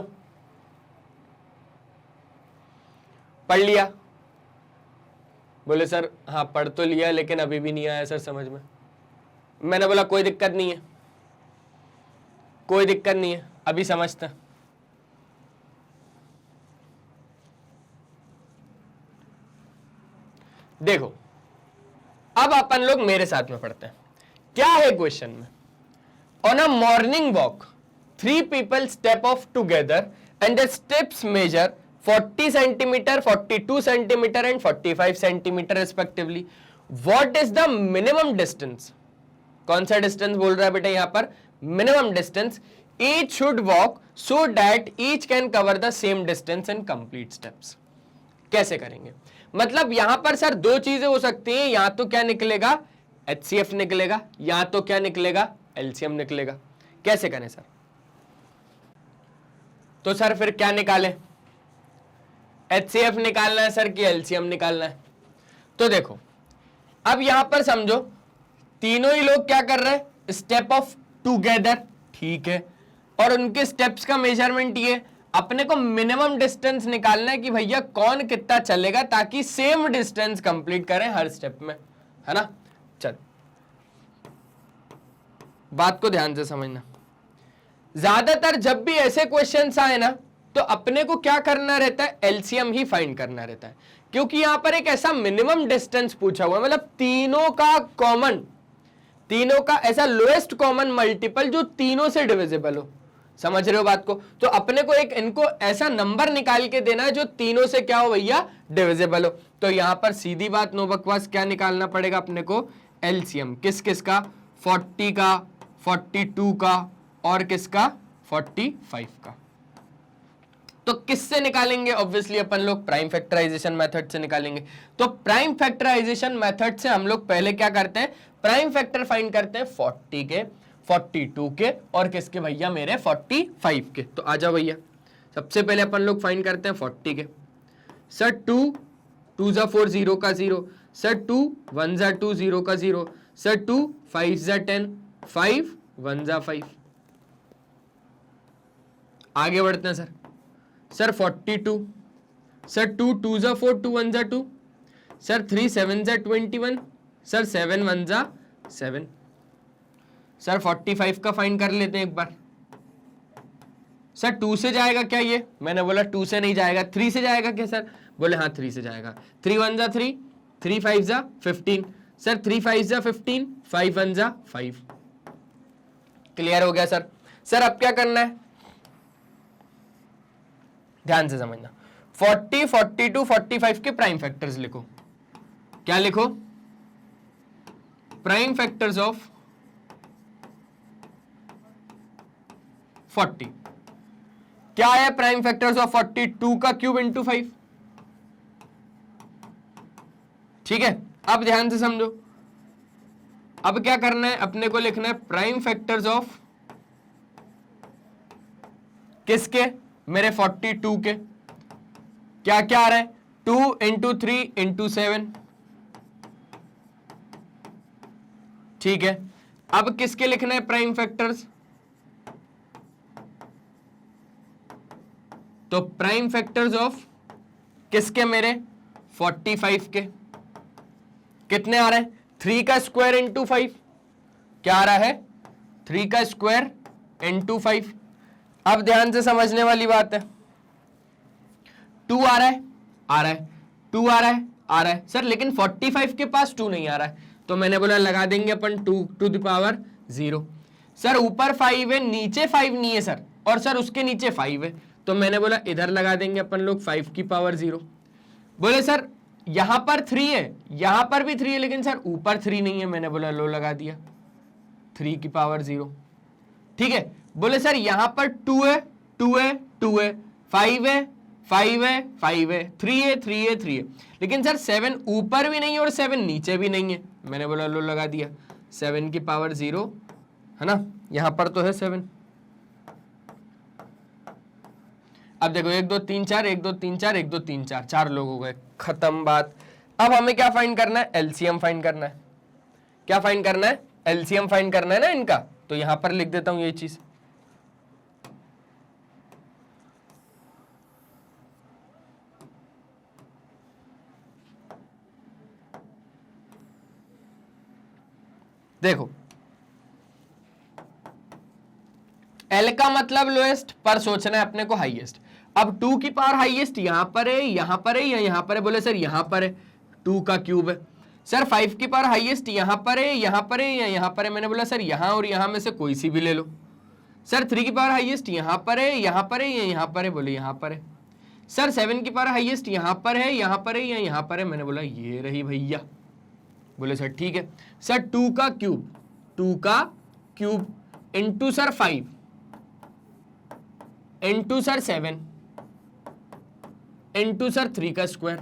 पढ़ लिया? बोले सर हाँ पढ़ तो लिया, लेकिन अभी भी नहीं आया सर समझ में। मैंने बोला कोई दिक्कत नहीं है, कोई दिक्कत नहीं है, अभी समझते हैं। देखो अब अपन लोग मेरे साथ में पढ़ते हैं। क्या है क्वेश्चन में? On a morning walk 3 people step off together and the steps measure 40 centimeter, 42 centimeter and 45 centimeter respectively. What is the minimum distance? कौन सा डिस्टेंस बोल रहा है बेटा यहां पर? Minimum distance each should walk so that each can cover the same distance in complete steps. कैसे करेंगे? मतलब यहां पर सर दो चीजें हो सकती हैं, या तो क्या निकलेगा HCF निकलेगा, या तो क्या निकलेगा LCM निकलेगा। कैसे करें सर? तो सर फिर क्या निकालें? HCF निकालना है सर कि LCM निकालना है? तो देखो अब यहां पर समझो, तीनों ही लोग क्या कर रहे हैं? स्टेप ऑफ टुगेदर, ठीक है, और उनके स्टेप्स का मेजरमेंट ये। अपने को मिनिमम डिस्टेंस निकालना है कि भैया कौन कितना चलेगा ताकि सेम डिस्टेंस कंप्लीट करें हर स्टेप में, है ना? चल बात को ध्यान से समझना। ज्यादातर जब भी ऐसे क्वेश्चंस आए ना, तो अपने को क्या करना रहता है? एलसीएम ही फाइंड करना रहता है, क्योंकि यहां पर एक ऐसा मिनिमम डिस्टेंस पूछा हुआ है, मतलब तीनों का कॉमन, तीनों का ऐसा लोएस्ट कॉमन मल्टीपल जो तीनों से डिविजिबल हो। समझ रहे हो बात को? तो अपने को एक इनको ऐसा नंबर निकाल के देना है जो तीनों से क्या हो भैया? डिविजिबल हो। तो यहां पर सीधी बात नो बकवास क्या निकालना पड़ेगा अपने को? एलसीएम। किस किस का? 40 का, 42 का और किसका? 45 का। तो किससे निकालेंगे? ऑब्वियसली अपन लोग प्राइम फैक्टराइजेशन मेथड से निकालेंगे। तो प्राइम फैक्टराइजेशन मेथड से हम लोग पहले क्या करते हैं? प्राइम फैक्टर फाइंड करते हैं 40 के, 42 के और किसके भैया? मेरे 45 के। तो आ जाओ भैया, सबसे पहले अपन लोग फाइंड करते हैं 40 के। सर 2 2 जा 4 0 का 0, सर 2 1 जा 2 0 का 0, सर 2 5 जा 10, 5 1 जा 5। आगे बढ़ते हैं सर 42, सर 2 2 जा 4 2 1 जा 2, सर 3 7 जा 21, सर 7 1 जा 7। सर 45 का फाइंड कर लेते हैं एक बार। सर 2 से जाएगा क्या ये? मैंने बोला 2 से नहीं जाएगा, 3 से जाएगा क्या सर? बोले हाँ 3 से जाएगा। 3 1 जा 3, 3 5 जा 15, सर 3 5 जा 15, 5 1 जा 5। क्लियर हो गया सर? सर अब क्या करना है? ध्यान से समझना। 40 42 45 के प्राइम फैक्टर्स लिखो। क्या लिखो? Prime factors of 40। क्या है प्राइम फैक्टर्स ऑफ 40? 2 का क्यूब इंटू 5। ठीक है, अब ध्यान से समझो। अब क्या करना है? अपने को लिखना है प्राइम फैक्टर्स ऑफ किसके? मेरे 42 के। क्या क्या आ रहा है? 2 इंटू 3 इंटू 7। ठीक है, अब किसके लिखना है प्राइम फैक्टर्स? तो प्राइम फैक्टर्स ऑफ किसके? मेरे 45 के। कितने आ रहे हैं? 3 का स्क्वायर इंटू 5। क्या आ रहा है? 3 का स्क्वायर इंटू 5। अब ध्यान से समझने वाली बात है। 2 आ रहा है, 2 आ रहा है, आ रहा है सर, लेकिन 45 के पास 2 नहीं आ रहा है, तो मैंने बोला लगा देंगे अपन 2 टू द पावर 0। सर ऊपर 5 है, नीचे 5 नहीं है सर, और सर उसके नीचे 5 है, तो मैंने बोला इधर लगा देंगे अपन लोग 5 की पावर 0। बोले सर यहां पर 3 है, यहां पर भी 3 है, लेकिन सर ऊपर 3 नहीं है, मैंने बोला लो लगा दिया 3 की पावर 0। ठीक है, बोले सर यहां पर 2 है, 2 है, 2 है, 5 है, 5 है, 5 है, 3 है, 3 है, 3 है, लेकिन सर 7 ऊपर भी नहीं है और 7 नीचे भी नहीं है, मैंने बोला लो लगा दिया 7 की पावर 0, है ना, यहां पर तो है 7। अब देखो 1 2 3 4, 1 2 3 4, 1 2 3 4, 4 लोग हो गए, खत्म बात। अब हमें क्या फाइंड करना है? एलसीएम फाइंड करना है। क्या फाइंड करना है? एलसीएम फाइंड करना है ना इनका, तो यहां पर लिख देता हूं ये चीज। देखो एल का मतलब लोएस्ट, पर सोचना है अपने को हाईएस्ट। अब 2 की पावर हाईएस्ट यहां पर है, यहां पर है या यहां पर है? बोले सर यहां पर है, 2 का क्यूब है। सर 5 की पावर हाईएस्ट यहां पर है, यहां पर है या यहां पर है? मैंने बोला सर यहां और यहां में से कोई सी भी ले लो। सर 3 की पावर हाईएस्ट यहां पर है, यहां पर है या यहां पर है? बोले यहां पर है। सर 7 की पावर हाईएस्ट यहां पर है, यहां पर है या यहां पर है? मैंने बोला ये रही भैया। बोले सर ठीक है। सर 2 का क्यूब, 2 का cube into sir 5 into sir 7 into sir 3 का स्क्वायर।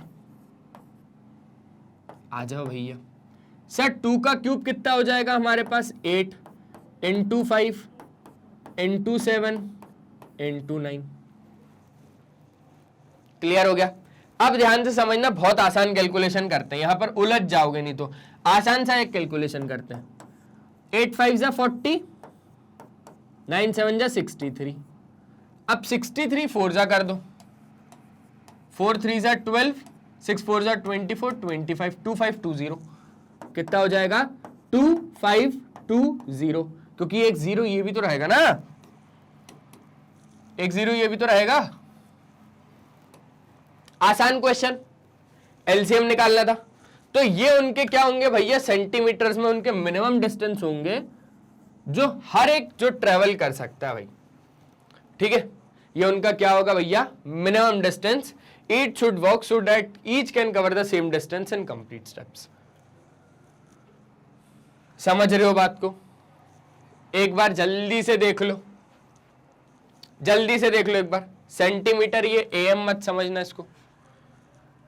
आ जाओ भैया। सर 2 का क्यूब कितना हो जाएगा हमारे पास? 8 इंटू 5 इंटू 7 इंटू 9। क्लियर हो गया? अब ध्यान से समझना, बहुत आसान कैलकुलेशन करते हैं, यहां पर उलझ जाओगे नहीं तो। आसान सा एक कैलकुलेशन करते हैं। 8 5 जा 40, 9 7 जा 63। अब 63 4 जा कर दो, 4 3 जा 12, 6 4 जा 24, 25 2520। कितना हो जाएगा? 2520, क्योंकि एक 0 ये भी तो रहेगा ना, एक 0 ये भी तो रहेगा। आसान क्वेश्चन, एलसीएम निकालना था। तो ये उनके क्या होंगे भैया? सेंटीमीटर्स में उनके मिनिमम डिस्टेंस होंगे जो हर एक जो ट्रेवल कर सकता है भाई। ठीक है, ये उनका क्या होगा भैया? Minimum distance. Each should walk so that each can cover the same distance in complete steps. समझ रहे हो बात को? एक बार जल्दी से देख लो, जल्दी से देख लो एक बार। सेंटीमीटर, ये एएम मत समझना,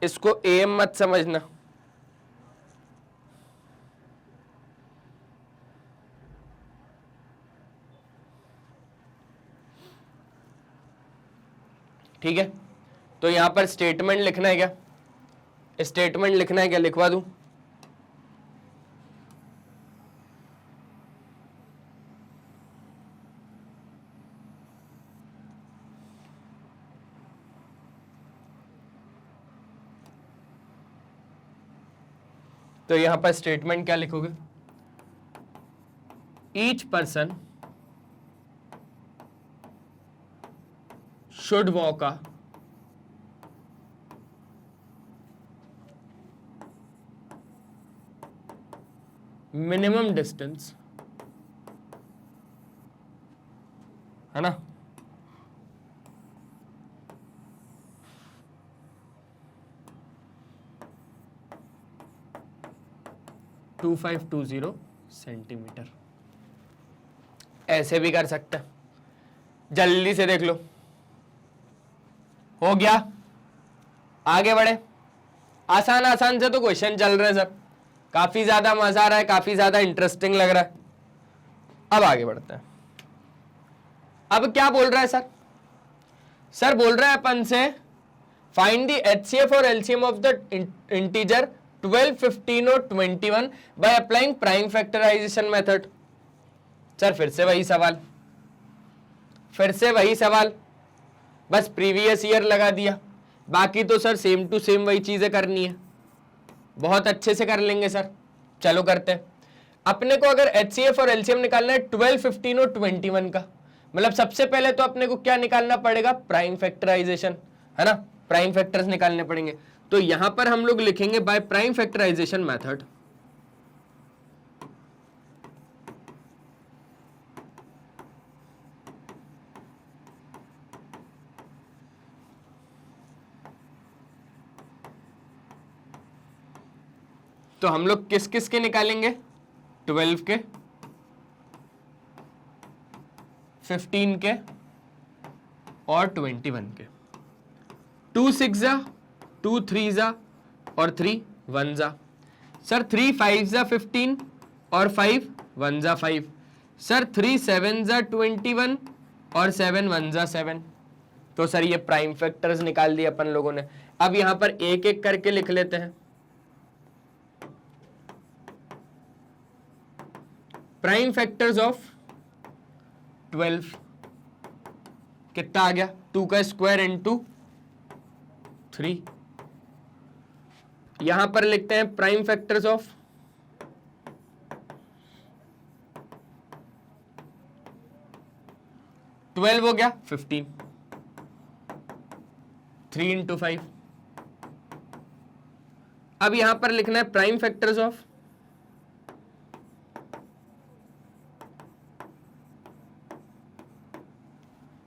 इसको एएम मत समझना। ठीक है, तो यहां पर स्टेटमेंट लिखना है क्या? स्टेटमेंट लिखना है क्या? लिखवा दूं? तो यहां पर स्टेटमेंट क्या लिखोगे? Each person should walk a minimum distance, है ना, टू 2520 सेंटीमीटर। ऐसे भी कर सकते हैं, जल्दी से देख लो। हो गया? आगे बढ़े। आसान आसान से तो क्वेश्चन चल रहे हैं सर, काफी ज्यादा मजा आ रहा है, काफी ज्यादा इंटरेस्टिंग लग रहा है। अब आगे बढ़ते हैं। अब क्या बोल रहा है सर? सर बोल रहा है अपन से फाइंड द एचसीएफ और एलसीएम ऑफ द इंटीजर 12 15 और 21 by applying prime factorisation method. Sir फिर से वही सवाल, फिर से वही सवाल, बस प्रीवियस ईयर लगा दिया। बाकी तो सर सेम टू सेम वही चीजें करनी है, बहुत अच्छे से कर लेंगे सर। चलो करते हैं। अपने को अगर एचसीएफ और एलसीएम निकालना है 12 15 और 21 का, मतलब सबसे पहले तो अपने को क्या निकालना पड़ेगा? प्राइम फैक्टराइजेशन, है ना, प्राइम फैक्टर्स निकालने पड़ेंगे। तो यहां पर हम लोग लिखेंगे बाय प्राइम फैक्टराइजेशन मेथड। तो हम लोग किस किस के निकालेंगे, 12 के, 15 के और 21 के। 2 6 जा, 2 3 जा और 3 1 जा। सर 3 5 जा 15 और 5 1 जा 5। सर 3 7 जा 21 और 7 1 जा 7। तो सर ये प्राइम फैक्टर्स निकाल दिए अपन लोगों ने। अब यहां पर एक एक करके लिख लेते हैं। प्राइम फैक्टर्स ऑफ 12 कितना आ गया, 2 का स्क्वायर इंटू 3। यहां पर लिखते हैं प्राइम फैक्टर्स ऑफ 12 हो गया 15, 3 इंटू 5। अब यहां पर लिखना है prime factors of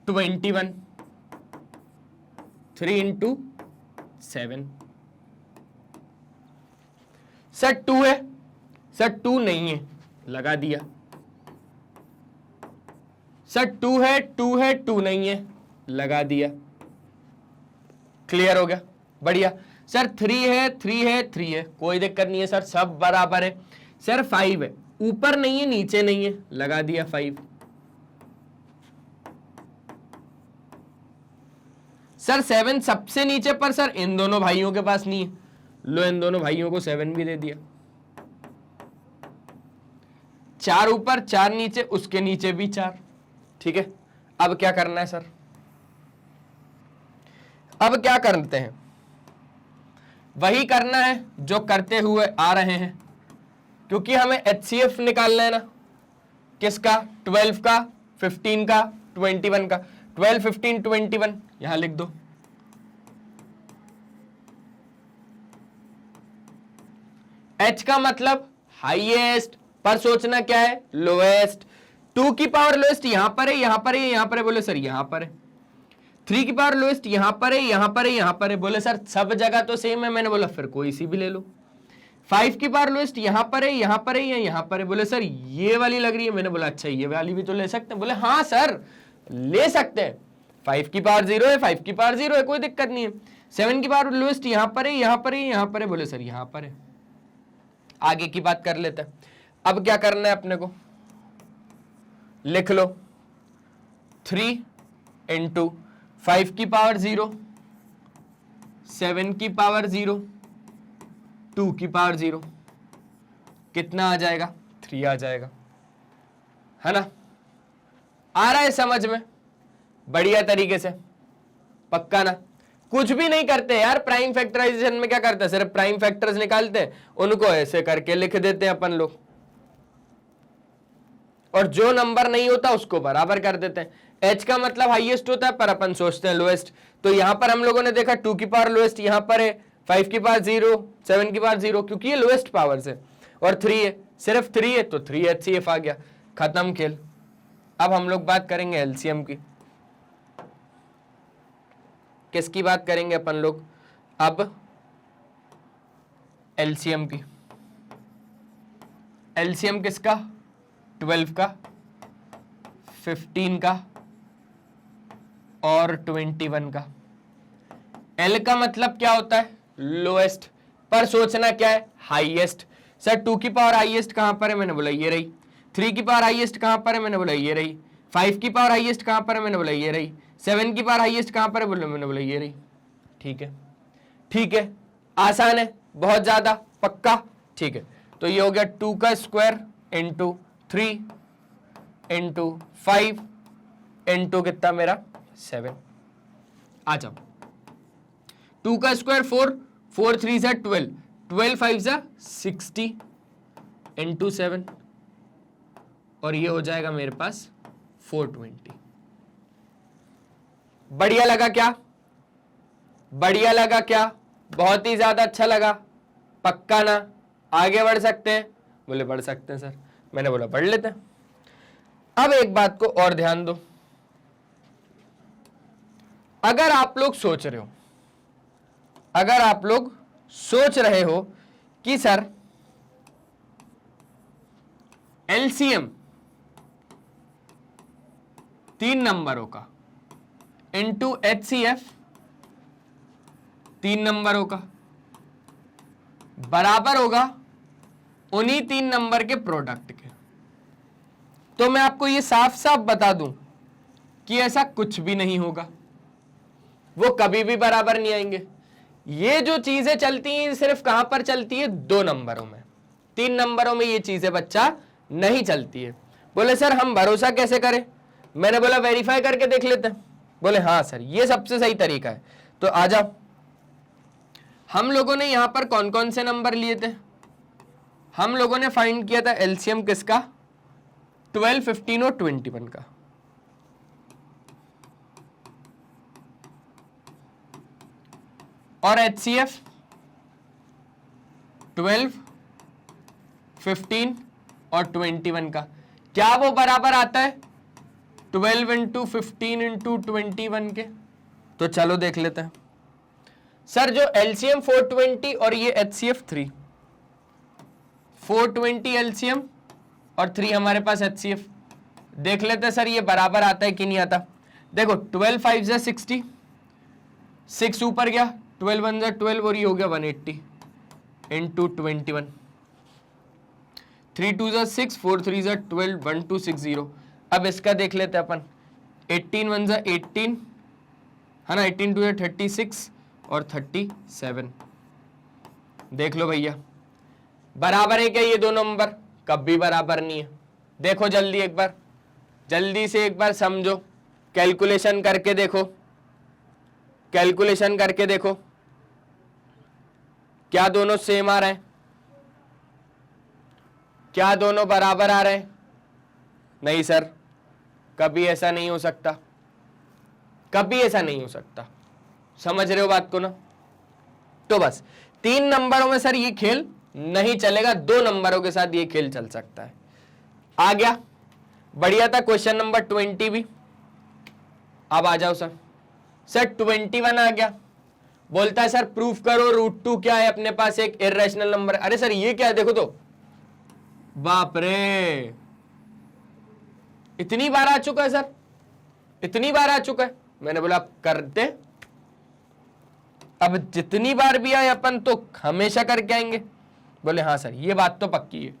21, 3 into 7। Sir 2 है, सर 2 नहीं है, लगा दिया। सर 2 है, 2 है, 2 नहीं है, लगा दिया। क्लियर हो गया, बढ़िया। सर 3 है, 3 है, 3 है, कोई दिक्कत नहीं है सर, सब बराबर है। सर 5 है, ऊपर नहीं है नीचे नहीं है, लगा दिया 5। सर 7 सबसे नीचे पर सर इन दोनों भाइयों के पास नहीं है, लो इन दोनों भाइयों को 7 भी दे दिया। 4 ऊपर 4 नीचे, उसके नीचे भी 4। ठीक है, अब क्या करना है सर, अब क्या करते हैं, वही करना है जो करते हुए आ रहे हैं, क्योंकि हमें HCF निकालना है ना। किसका, 12 का, 15 का, 21 का। 12 15 21 यहां लिख दो। H का मतलब हाईएस्ट, पर सोचना क्या है, लोएस्ट। 2 की पावर लोएस्ट यहां पर है, यहां पर है, यहां पर है, बोले सर यहां पर है। 3 की पावर लोएस्ट यहां पर है, यहां पर है, यहां पर है, बोले सर सब जगह तो सेम है। मैंने बोला फिर कोई सी भी ले लो। 5 की पावर लोएस्ट यहां पर है, यहां पर है, या यहां पर है, बोले सर ये वाली लग रही है। मैंने बोला अच्छा ये वाली भी तो ले सकते हैं, बोले हाँ सर ले सकते हैं। 5 की पावर 0 है, 5 की पावर 0 है, कोई दिक्कत नहीं है। 7 की पावर लोएस्ट यहां पर है, यहां पर है, यहां पर है, बोले सर यहां पर है। आगे की बात कर लेते हैं। अब क्या करना है अपने को, लिख लो 3 इंटू 5 की पावर 0, 7 की पावर 0, 2 की पावर 0, कितना आ जाएगा, 3 आ जाएगा, है ना। आ रहा है समझ में, बढ़िया तरीके से, पक्का ना। कुछ भी नहीं करते यार, प्राइम फैक्टराइजेशन में क्या करते हैं, सिर्फ प्राइम फैक्टर्स निकालते हैं, उनको ऐसे करके लिख देते हैं अपन लोग, और जो नंबर नहीं होता उसको बराबर कर देते हैं। H का मतलब हाईएस्ट होता है, पर अपन सोचते हैं लोएस्ट। तो यहां पर हम लोगों ने देखा 2 की पावर लोएस्ट यहां पर है, 5 की पावर 0, 7 की पावर 0, क्योंकि ये लोएस्ट पावर है, और 3 है, सिर्फ 3 है, तो 3 HCF आ गया, खत्म खेल। अब हम लोग बात करेंगे एलसीएम की। किसकी बात करेंगे अपन लोग अब, एलसीएम की। एलसीएम किसका, 12 का, 15 का और 21 का। एल का मतलब क्या होता है, लोएस्ट, पर सोचना क्या है, हाईएस्ट। सर 2 की पावर हाईएस्ट कहां पर है, मैंने बोला ये रही। 3 की पावर हाईएस्ट कहां पर है, मैंने बोला ये रही। 5 की पावर हाईएस्ट कहां पर है, मैंने बोला ये रही। 7 की पावर हाईएस्ट कहां पर है, मैंने बोला ये रही। ठीक है, ठीक है, आसान है, बहुत ज्यादा, पक्का। ठीक है, तो ये हो गया 2 का स्क्वायर इंटू 3 इंटू 5 इंटू कितना मेरा 7। आ जाओ, 2 का स्क्वायर 4, 4 3 जा 12, 12 5 जा 60 इंटू 7, और ये हो जाएगा मेरे पास 420। बढ़िया लगा क्या, बढ़िया लगा क्या, बहुत ही ज्यादा अच्छा लगा, पक्का ना। आगे बढ़ सकते हैं, बोले बढ़ सकते हैं सर, मैंने बोला पढ़ लेते हैं। अब एक बात को और ध्यान दो, अगर आप लोग सोच रहे हो, अगर आप लोग सोच रहे हो कि सर एलसीएम 3 नंबरों का इंटू एचसीएफ 3 नंबरों का बराबर होगा उन्हीं 3 नंबर के प्रोडक्ट के। तो मैं आपको ये साफ साफ बता दूं कि ऐसा कुछ भी नहीं होगा, वो कभी भी बराबर नहीं आएंगे। ये जो चीजें चलती हैं सिर्फ कहां पर चलती है? 2 नंबरों में। 3 नंबरों में ये चीजें बच्चा नहीं चलती है। बोले सर हम भरोसा कैसे करें? मैंने बोला वेरीफाई करके देख लेते हैं। बोले हाँ सर ये सबसे सही तरीका है। तो आ जाओ, हम लोगों ने यहां पर कौन कौन से नंबर लिए थे? हम लोगों ने फाइंड किया था एलसीएम किसका? 12, 15 और 21 का। और एचसीएफ 12, 15 और 21 का। क्या वो बराबर आता है 12 इंटू 15 इंटू 21 के? तो चलो देख लेते हैं। सर जो एलसीएम 420 और ये एचसीएफ 3, 420 एलसीएम और 3 हमारे पास एचसीएफ, देख लेते हैं सर ये बराबर आता है कि नहीं आता। देखो 12 5 जा 60, 6 ऊपर गया, 12 1 जा 12 और ये हो गया 180 इंटू 21, 3 2 जा 6, 4 3 जा 12, 1 2 6 0। अब इसका देख लेते हैं अपन, 18 1 जा 18 है ना, 18 2 जा 36 और 37। देख लो भैया बराबर है क्या ये 2 नंबर? कभी बराबर नहीं है। देखो जल्दी एक बार, जल्दी से एक बार समझो, कैलकुलेशन करके देखो, कैलकुलेशन करके देखो क्या दोनों सेम आ रहे हैं? क्या दोनों बराबर आ रहे हैं? नहीं सर कभी ऐसा नहीं हो सकता, कभी ऐसा नहीं हो सकता। समझ रहे हो बात को ना? तो बस 3 नंबरों में सर ये खेल नहीं चलेगा, 2 नंबरों के साथ ये खेल चल सकता है। आ गया, बढ़िया था क्वेश्चन नंबर 20 भी। अब आ जाओ सर, सर 21 आ गया, बोलता है सर प्रूफ करो √2 क्या है अपने पास एक इर्रेशनल नंबर। अरे सर ये क्या है? देखो तो, बाप रे इतनी बार आ चुका है सर, इतनी बार आ चुका है। मैंने बोला करते, अब जितनी बार भी आए अपन तो हमेशा करके आएंगे। बोले हाँ सर ये बात तो पक्की है,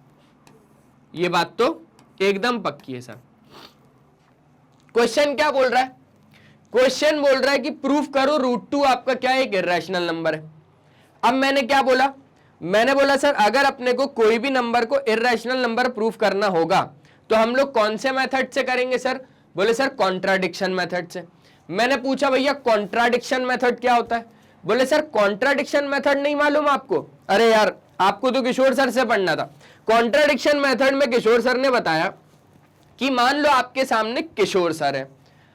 ये बात तो एकदम पक्की है सर। क्वेश्चन क्या बोल रहा है? क्वेश्चन बोल रहा है कि प्रूफ करो √2 आपका क्या एक इर्रेशनल नंबर है। अब मैंने क्या बोला? मैंने बोला सर अगर अपने को कोई भी नंबर को इर्रेशनल नंबर प्रूफ करना होगा तो हम लोग कौन से मेथड से करेंगे सर? बोले सर कॉन्ट्राडिक्शन मेथड से। मैंने पूछा भैया कॉन्ट्राडिक्शन मेथड क्या होता है? बोले सर कॉन्ट्राडिक्शन मेथड नहीं मालूम आपको? अरे यार आपको तो किशोर सर से पढ़ना था। कॉन्ट्राडिक्शन मेथड में किशोर सर ने बताया कि मान लो आपके सामने किशोर सर है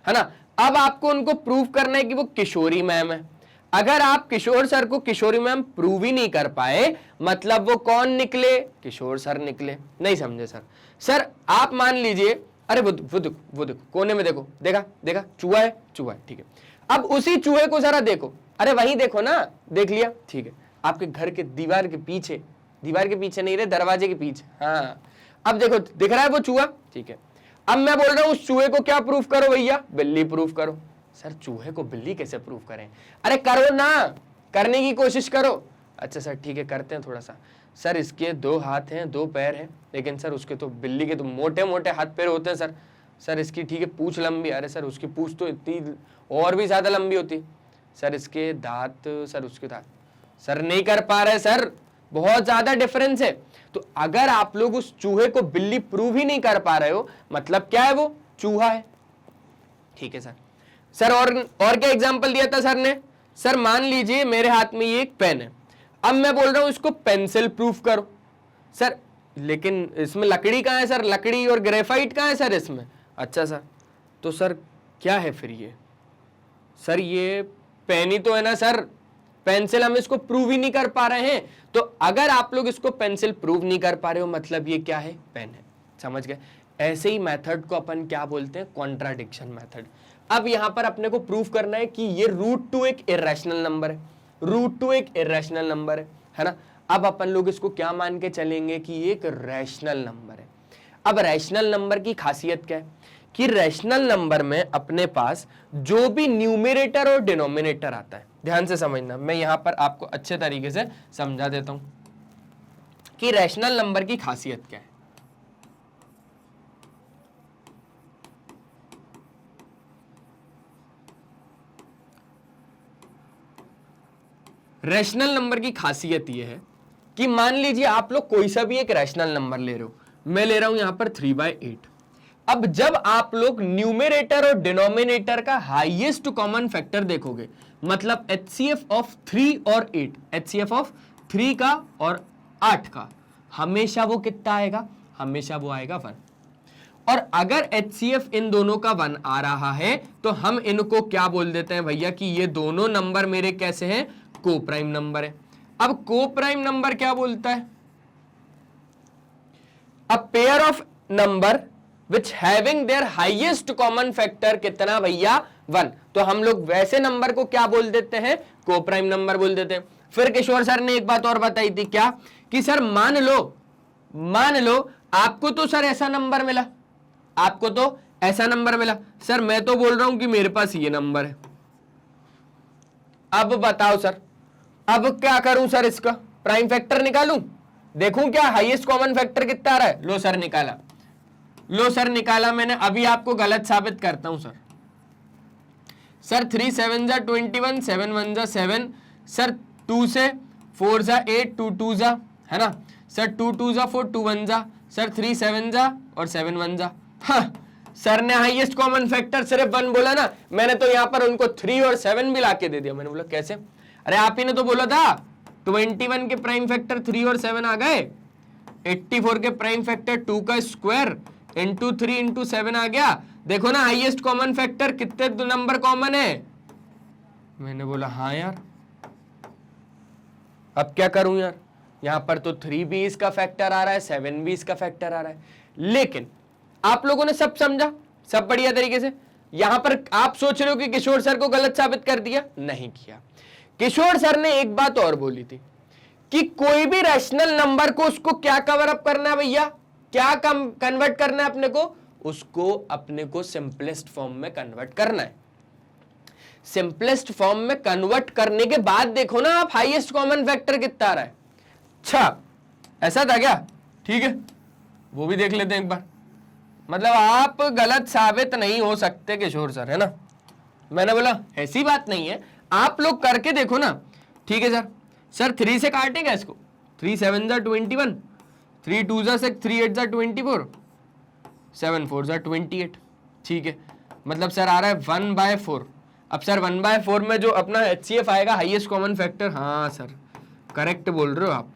ना, अब आपको उनको प्रूव करना है कि वो किशोरी मैम है। अगर आप किशोर सर को किशोरी मैम प्रूव ही नहीं कर पाए मतलब वो कौन निकले? किशोर सर निकले। नहीं समझे सर? सर आप मान लीजिए, अरे वो देखो कोने में देखो, देखा देखा चूहा है, चूहा है, ठीक है। अब उसी चूहे को जरा देखो, अरे वहीं देखो ना, देख लिया, ठीक है। आपके घर के दीवार के पीछे, दीवार के पीछे नहीं रे, दरवाजे के पीछे, हाँ। अब देखो दिख रहा है वो चूहा, ठीक है। अब मैं बोल रहा हूं उस चूहे को क्या प्रूफ करो भैया? बिल्ली प्रूफ करो। सर चूहे को बिल्ली कैसे प्रूफ करें? अरे करो ना, करने की कोशिश करो। अच्छा सर ठीक है करते हैं थोड़ा सा। सर इसके 2 हाथ हैं 2 पैर हैं, लेकिन सर उसके तो बिल्ली के तो मोटे मोटे हाथ पैर होते हैं सर। सर इसकी ठीक है पूंछ लंबी, अरे सर उसकी पूंछ तो इतनी और भी ज्यादा लंबी होती। सर इसके दांत, सर उसके दांत, सर नहीं कर पा रहे सर, बहुत ज्यादा डिफरेंस है। तो अगर आप लोग उस चूहे को बिल्ली प्रूव ही नहीं कर पा रहे हो मतलब क्या है? वो चूहा है, ठीक है सर। सर और क्या एग्जांपल दिया था सर ने? सर मान लीजिए मेरे हाथ में ये एक पेन है, अब मैं बोल रहा हूं इसको पेंसिल प्रूफ करो। सर लेकिन इसमें लकड़ी कहां है सर? लकड़ी और ग्रेफाइट कहां है सर इसमें? अच्छा सर, तो सर क्या है फिर ये? सर ये पेन ही तो है ना सर, पेंसिल हम इसको प्रूव ही नहीं कर पा रहे हैं। तो अगर आप लोग इसको पेंसिल प्रूव नहीं कर पा रहे हो मतलब ये क्या है? पेन है। समझ गए? ऐसे ही मेथड को अपन क्या बोलते हैं? Contradiction method. अब यहां पर अपने को प्रूव करना है कि ये √2 एक इर्रेशनल नंबर है, √2 एक इर्रेशनल नंबर है ना। अब अपन लोग इसको क्या मान के चलेंगे कि ये एक रैशनल नंबर है। अब रैशनल नंबर की खासियत क्या है कि रैशनल नंबर में अपने पास जो भी न्यूमरेटर और डिनोमिनेटर आता है, ध्यान से समझना, मैं यहां पर आपको अच्छे तरीके से समझा देता हूं कि रैशनल नंबर की खासियत क्या है। रैशनल नंबर की खासियत यह है कि मान लीजिए आप लोग कोई सा भी एक रैशनल नंबर ले रहे हो, मैं ले रहा हूं यहां पर 3/8। अब जब आप लोग न्यूमरेटर और डिनोमिनेटर का हाईएस्ट कॉमन फैक्टर देखोगे, मतलब HCF ऑफ 3 और 8, HCF ऑफ 3 का और 8 का, हमेशा वो कितना आएगा, हमेशा वो आएगा 1। और अगर HCF इन दोनों का 1 आ रहा है तो हम इनको क्या बोल देते हैं भैया कि ये दोनों नंबर मेरे कैसे हैं, को प्राइम नंबर है। अब को प्राइम नंबर क्या बोलता है, a pair of number which having their highest common factor कितना भैया, 1। तो हम लोग वैसे नंबर को क्या बोल देते हैं, को प्राइम नंबर बोल देते हैं। फिर किशोर सर ने एक बात और बताई थी, क्या कि सर मान लो आपको तो सर ऐसा नंबर मिला, आपको तो ऐसा नंबर मिला, सर मैं तो बोल रहा हूं कि मेरे पास ये नंबर है। अब बताओ सर, अब क्या करूं सर, इसका प्राइम फैक्टर निकालूं, देखूं क्या हाईएस्ट कॉमन फैक्टर कितना आ रहा है। लो सर निकाला मैंने, अभी आपको गलत साबित करता हूं सर 3 7 जा 21, 7 1 जा 7, सर 2 से 4 जा 8, 2 2 जा, है ना सर, 2 2 जा 4, 2 1 जा, सर 3 7 जा और 7 1 जा। हाँ, सर ने हाईएस्ट कॉमन फैक्टर सिर्फ 1 बोला ना, मैंने तो यहां पर उनको 3 और 7 भी लाके दे दिया। मैंने बोला कैसे, अरे आप ही ने तो बोला था 21 के प्राइम फैक्टर 3 और 7 आ गए, 84 के प्राइम फैक्टर 2 का स्क्वायर इंटू 3 इंटू 7 आ गया। देखो ना हाईएस्ट कॉमन फैक्टर कितने नंबर कॉमन है। मैंने बोला हाँ यार, अब क्या करूं यार, यहां पर तो 3 भी इसका फैक्टर आ रहा है, 7 भी इसका फैक्टर आ रहा है। लेकिन आप लोगों ने सब समझा, सब बढ़िया तरीके से। यहां पर आप सोच रहे हो कि किशोर सर को गलत साबित कर दिया, नहीं किया। किशोर सर ने एक बात और बोली थी कि कोई भी रैशनल नंबर को उसको क्या कवर अप करना है भैया, क्या कन्वर्ट करना है अपने को, उसको अपने को सिंपलेस्ट फॉर्म में कन्वर्ट करना है। सिंपलेस्ट फॉर्म में कन्वर्ट करने के बाद देखो ना आप हाईएस्ट कॉमन फैक्टर कितना आ रहा है। अच्छा ऐसा था क्या, ठीक है वो भी देख लेते हैं एक बार। मतलब आप गलत साबित नहीं हो सकते किशोर सर, है ना। मैंने बोला ऐसी बात नहीं है, आप लोग करके देखो ना। ठीक है सर 3 से काटेगा इसको, 3 7 जा 21, 3 2 जा 6, 3 8 जा 24, 7 4 जा 28। ठीक है, मतलब सर आ रहा है 1/4। अब सर 1/4 में जो अपना HCF आएगा हाईएस्ट कॉमन फैक्टर, हाँ सर करेक्ट बोल रहे हो आप,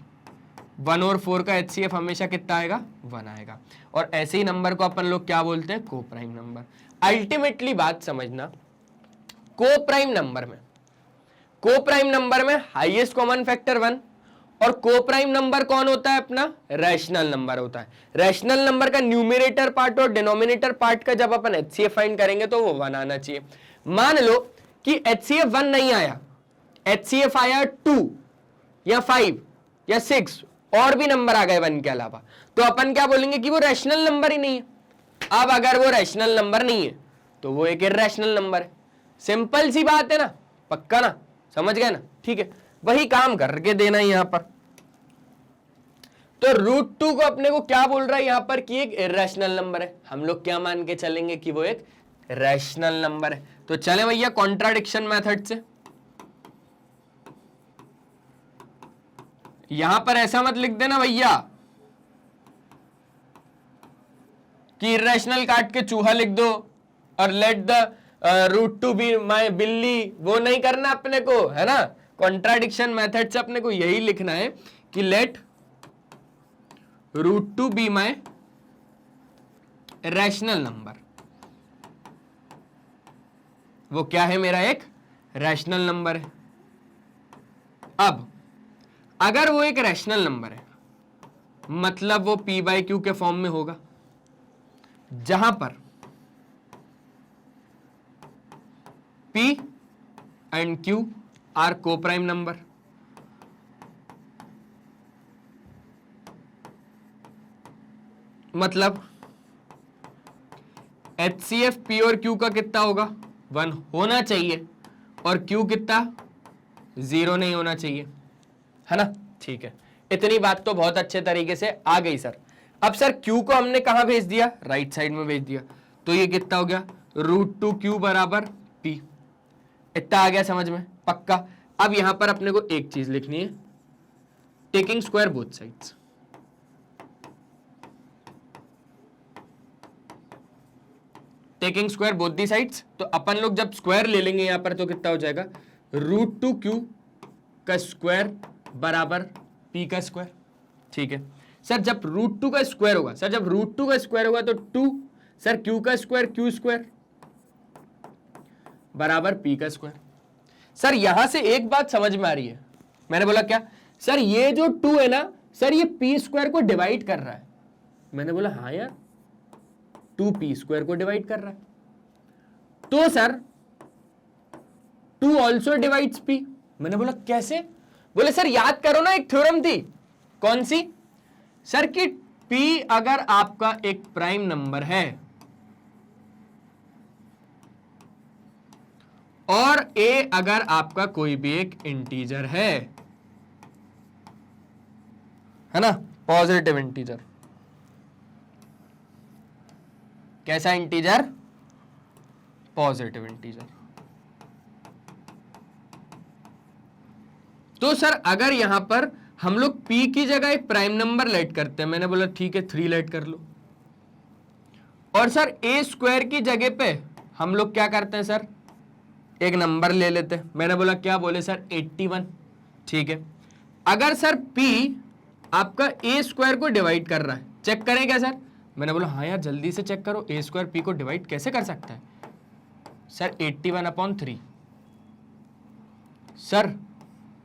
1 और 4 का HCF हमेशा कितना आएगा, 1 आएगा। और ऐसे ही नंबर को अपन लोग क्या बोलते हैं, को प्राइम नंबर। अल्टीमेटली बात समझना, को प्राइम नंबर में हाईएस्ट कॉमन फैक्टर 1, और को प्राइम नंबर कौन होता है, अपना रैशनल नंबर होता है। रैशनल नंबर का न्यूमरेटर पार्ट और डिनोमिनेटर पार्ट का जब अपन HCF फाइंड करेंगे तो वो 1 आना चाहिए। मान लो कि HCF 1 नहीं आया, HCF आया 2 या 5 या 6 और भी नंबर आ गए 1 के अलावा, तो अपन क्या बोलेंगे कि वो रैशनल नंबर ही नहीं है। अब अगर वो रैशनल नंबर नहीं है तो वो एक इर्रेशनल नंबर है। सिंपल सी बात है ना, पक्का ना, समझ गए ना। ठीक है, वही काम करके देना है यहां पर। तो √2 को अपने को क्या बोल रहा है यहां पर कि एक इर्रेशनल नंबर है। हम लोग क्या मान के चलेंगे कि वो एक रैशनल नंबर है। तो चले भैया कॉन्ट्राडिक्शन मेथड से। यहां पर ऐसा मत लिख देना भैया कि इर्रेशनल काट के चूहा लिख दो और लेट द √2 बी माय बिल्ली, वो नहीं करना अपने को, है ना। कॉन्ट्राडिक्शन मेथड से अपने को यही लिखना है कि let √2 be my rational number. वो क्या है, मेरा एक रैशनल नंबर है। अब अगर वो एक रैशनल नंबर है मतलब वो P/Q के फॉर्म में होगा, जहां पर P एंड Q आर को प्राइम नंबर। मतलब HCF P और Q का कितना होगा 1 होना चाहिए और Q कितना 0 नहीं होना चाहिए, है ना। ठीक है, इतनी बात तो बहुत अच्छे तरीके से आ गई सर। अब सर Q को हमने कहां भेज दिया, राइट साइड में भेज दिया, तो ये कितना हो गया √2Q बराबर P। इतना आ गया समझ में, पक्का। अब यहां पर अपने को एक चीज लिखनी है, taking square both sides. Taking square both the sides, तो अपन लोग जब स्क्वायर ले लेंगे यहां पर तो कितना हो जाएगा √2Q का स्क्वायर बराबर P का स्क्वायर। ठीक है सर, जब √2 का स्क्वायर होगा, सर जब √2 का स्क्वायर होगा तो 2, सर Q का स्क्वायर Q स्क्वायर बराबर P का स्क्वायर। सर यहां से एक बात समझ में आ रही है, मैंने बोला क्या सर, ये जो 2 है ना सर, ये P स्क्वायर को डिवाइड कर रहा है। मैंने बोला हाँ यार, 2P स्क्वायर को डिवाइड कर रहा है, तो सर 2 ऑल्सो डिवाइड्स P। मैंने बोला कैसे, बोले सर याद करो ना, एक थ्योरम थी, कौन सी सर, कि P अगर आपका एक प्राइम नंबर है और A अगर आपका कोई भी एक इंटीजर है ना, पॉजिटिव इंटीजर। कैसा इंटीजर, पॉजिटिव इंटीजर। तो सर अगर यहां पर हम लोग P की जगह एक प्राइम नंबर लेट करते हैं, मैंने बोला ठीक है 3 लेट कर लो, और सर A स्क्वायर की जगह पे हम लोग क्या करते हैं सर, एक नंबर ले लेते हैं। मैंने बोला क्या, बोले सर 81। ठीक है, अगर सर P आपका A स्क्वायर को डिवाइड कर रहा है, चेक करें क्या सर। मैंने बोला हाँ यार जल्दी से चेक करो, A स्क्वायर P को डिवाइड कैसे कर सकता है सर, 81/3। सर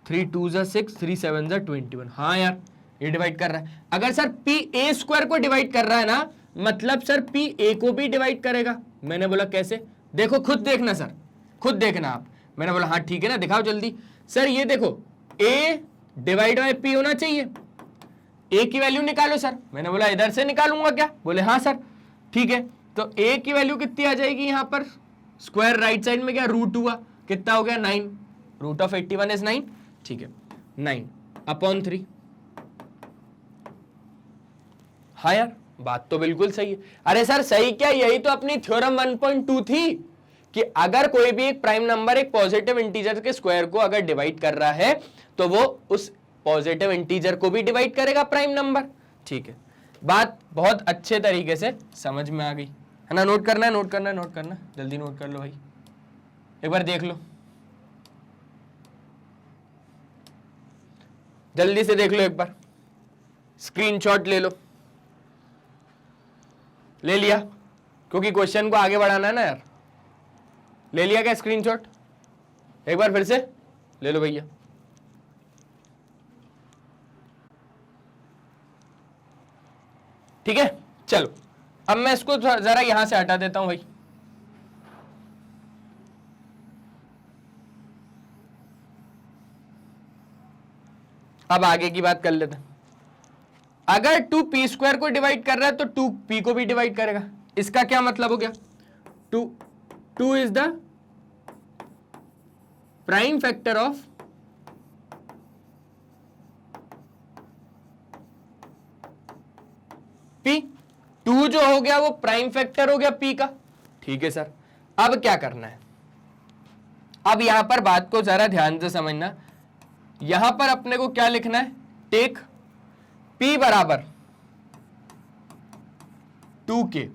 3 2 6, 3 7 21। हाँ यार ये डिवाइड कर रहा है। अगर सर P A स्क्वायर को डिवाइड कर रहा है ना, मतलब सर P A को भी डिवाइड करेगा। मैंने बोला कैसे, देखो खुद देखना सर, खुद देखना आप। मैंने बोला हाँ ठीक है ना, दिखाओ जल्दी। सर ये देखो A डिवाइड बाय P होना चाहिए, A की वैल्यू निकालो सर। मैंने बोला इधर से निकालूंगा क्या, बोले हाँ सर। ठीक है, तो A की वैल्यू कितनी आ जाएगी यहां पर, स्क्वायर राइट साइड में क्या रूट हुआ, कितना हो गया 9, रूट ऑफ 81 इज 9। ठीक है, 9/3। हाँ यार बात तो बिल्कुल सही है। अरे सर सही क्या, यही तो अपनी थ्योरम 1.2 थी कि अगर कोई भी एक प्राइम नंबर एक पॉजिटिव इंटीजर के स्क्वायर को अगर डिवाइड कर रहा है तो वो उस पॉजिटिव इंटीजर को भी डिवाइड करेगा प्राइम नंबर। ठीक है, बात बहुत अच्छे तरीके से समझ में आ गई है ना। नोट करना है, नोट करना है, नोट करना है, जल्दी नोट कर लो भाई, एक बार देख लो, जल्दी से देख लो एक बार, स्क्रीनशॉट ले लो। ले लिया, क्योंकि क्वेश्चन को आगे बढ़ाना है ना यार। ले लिया क्या स्क्रीनशॉट, एक बार फिर से ले लो भैया। ठीक है, चलो अब मैं इसको जरा यहां से हटा देता हूं भाई। अब आगे की बात कर लेते हैं। अगर 2P स्क्वायर को डिवाइड कर रहा है तो 2P को भी डिवाइड करेगा। इसका क्या मतलब हो गया, 2 is the prime factor of P। 2 जो हो गया वो प्राइम फैक्टर हो गया P का। ठीक है सर, अब क्या करना है, अब यहां पर बात को जरा ध्यान से समझना। यहां पर अपने को क्या लिखना है, टेक P बराबर 2K,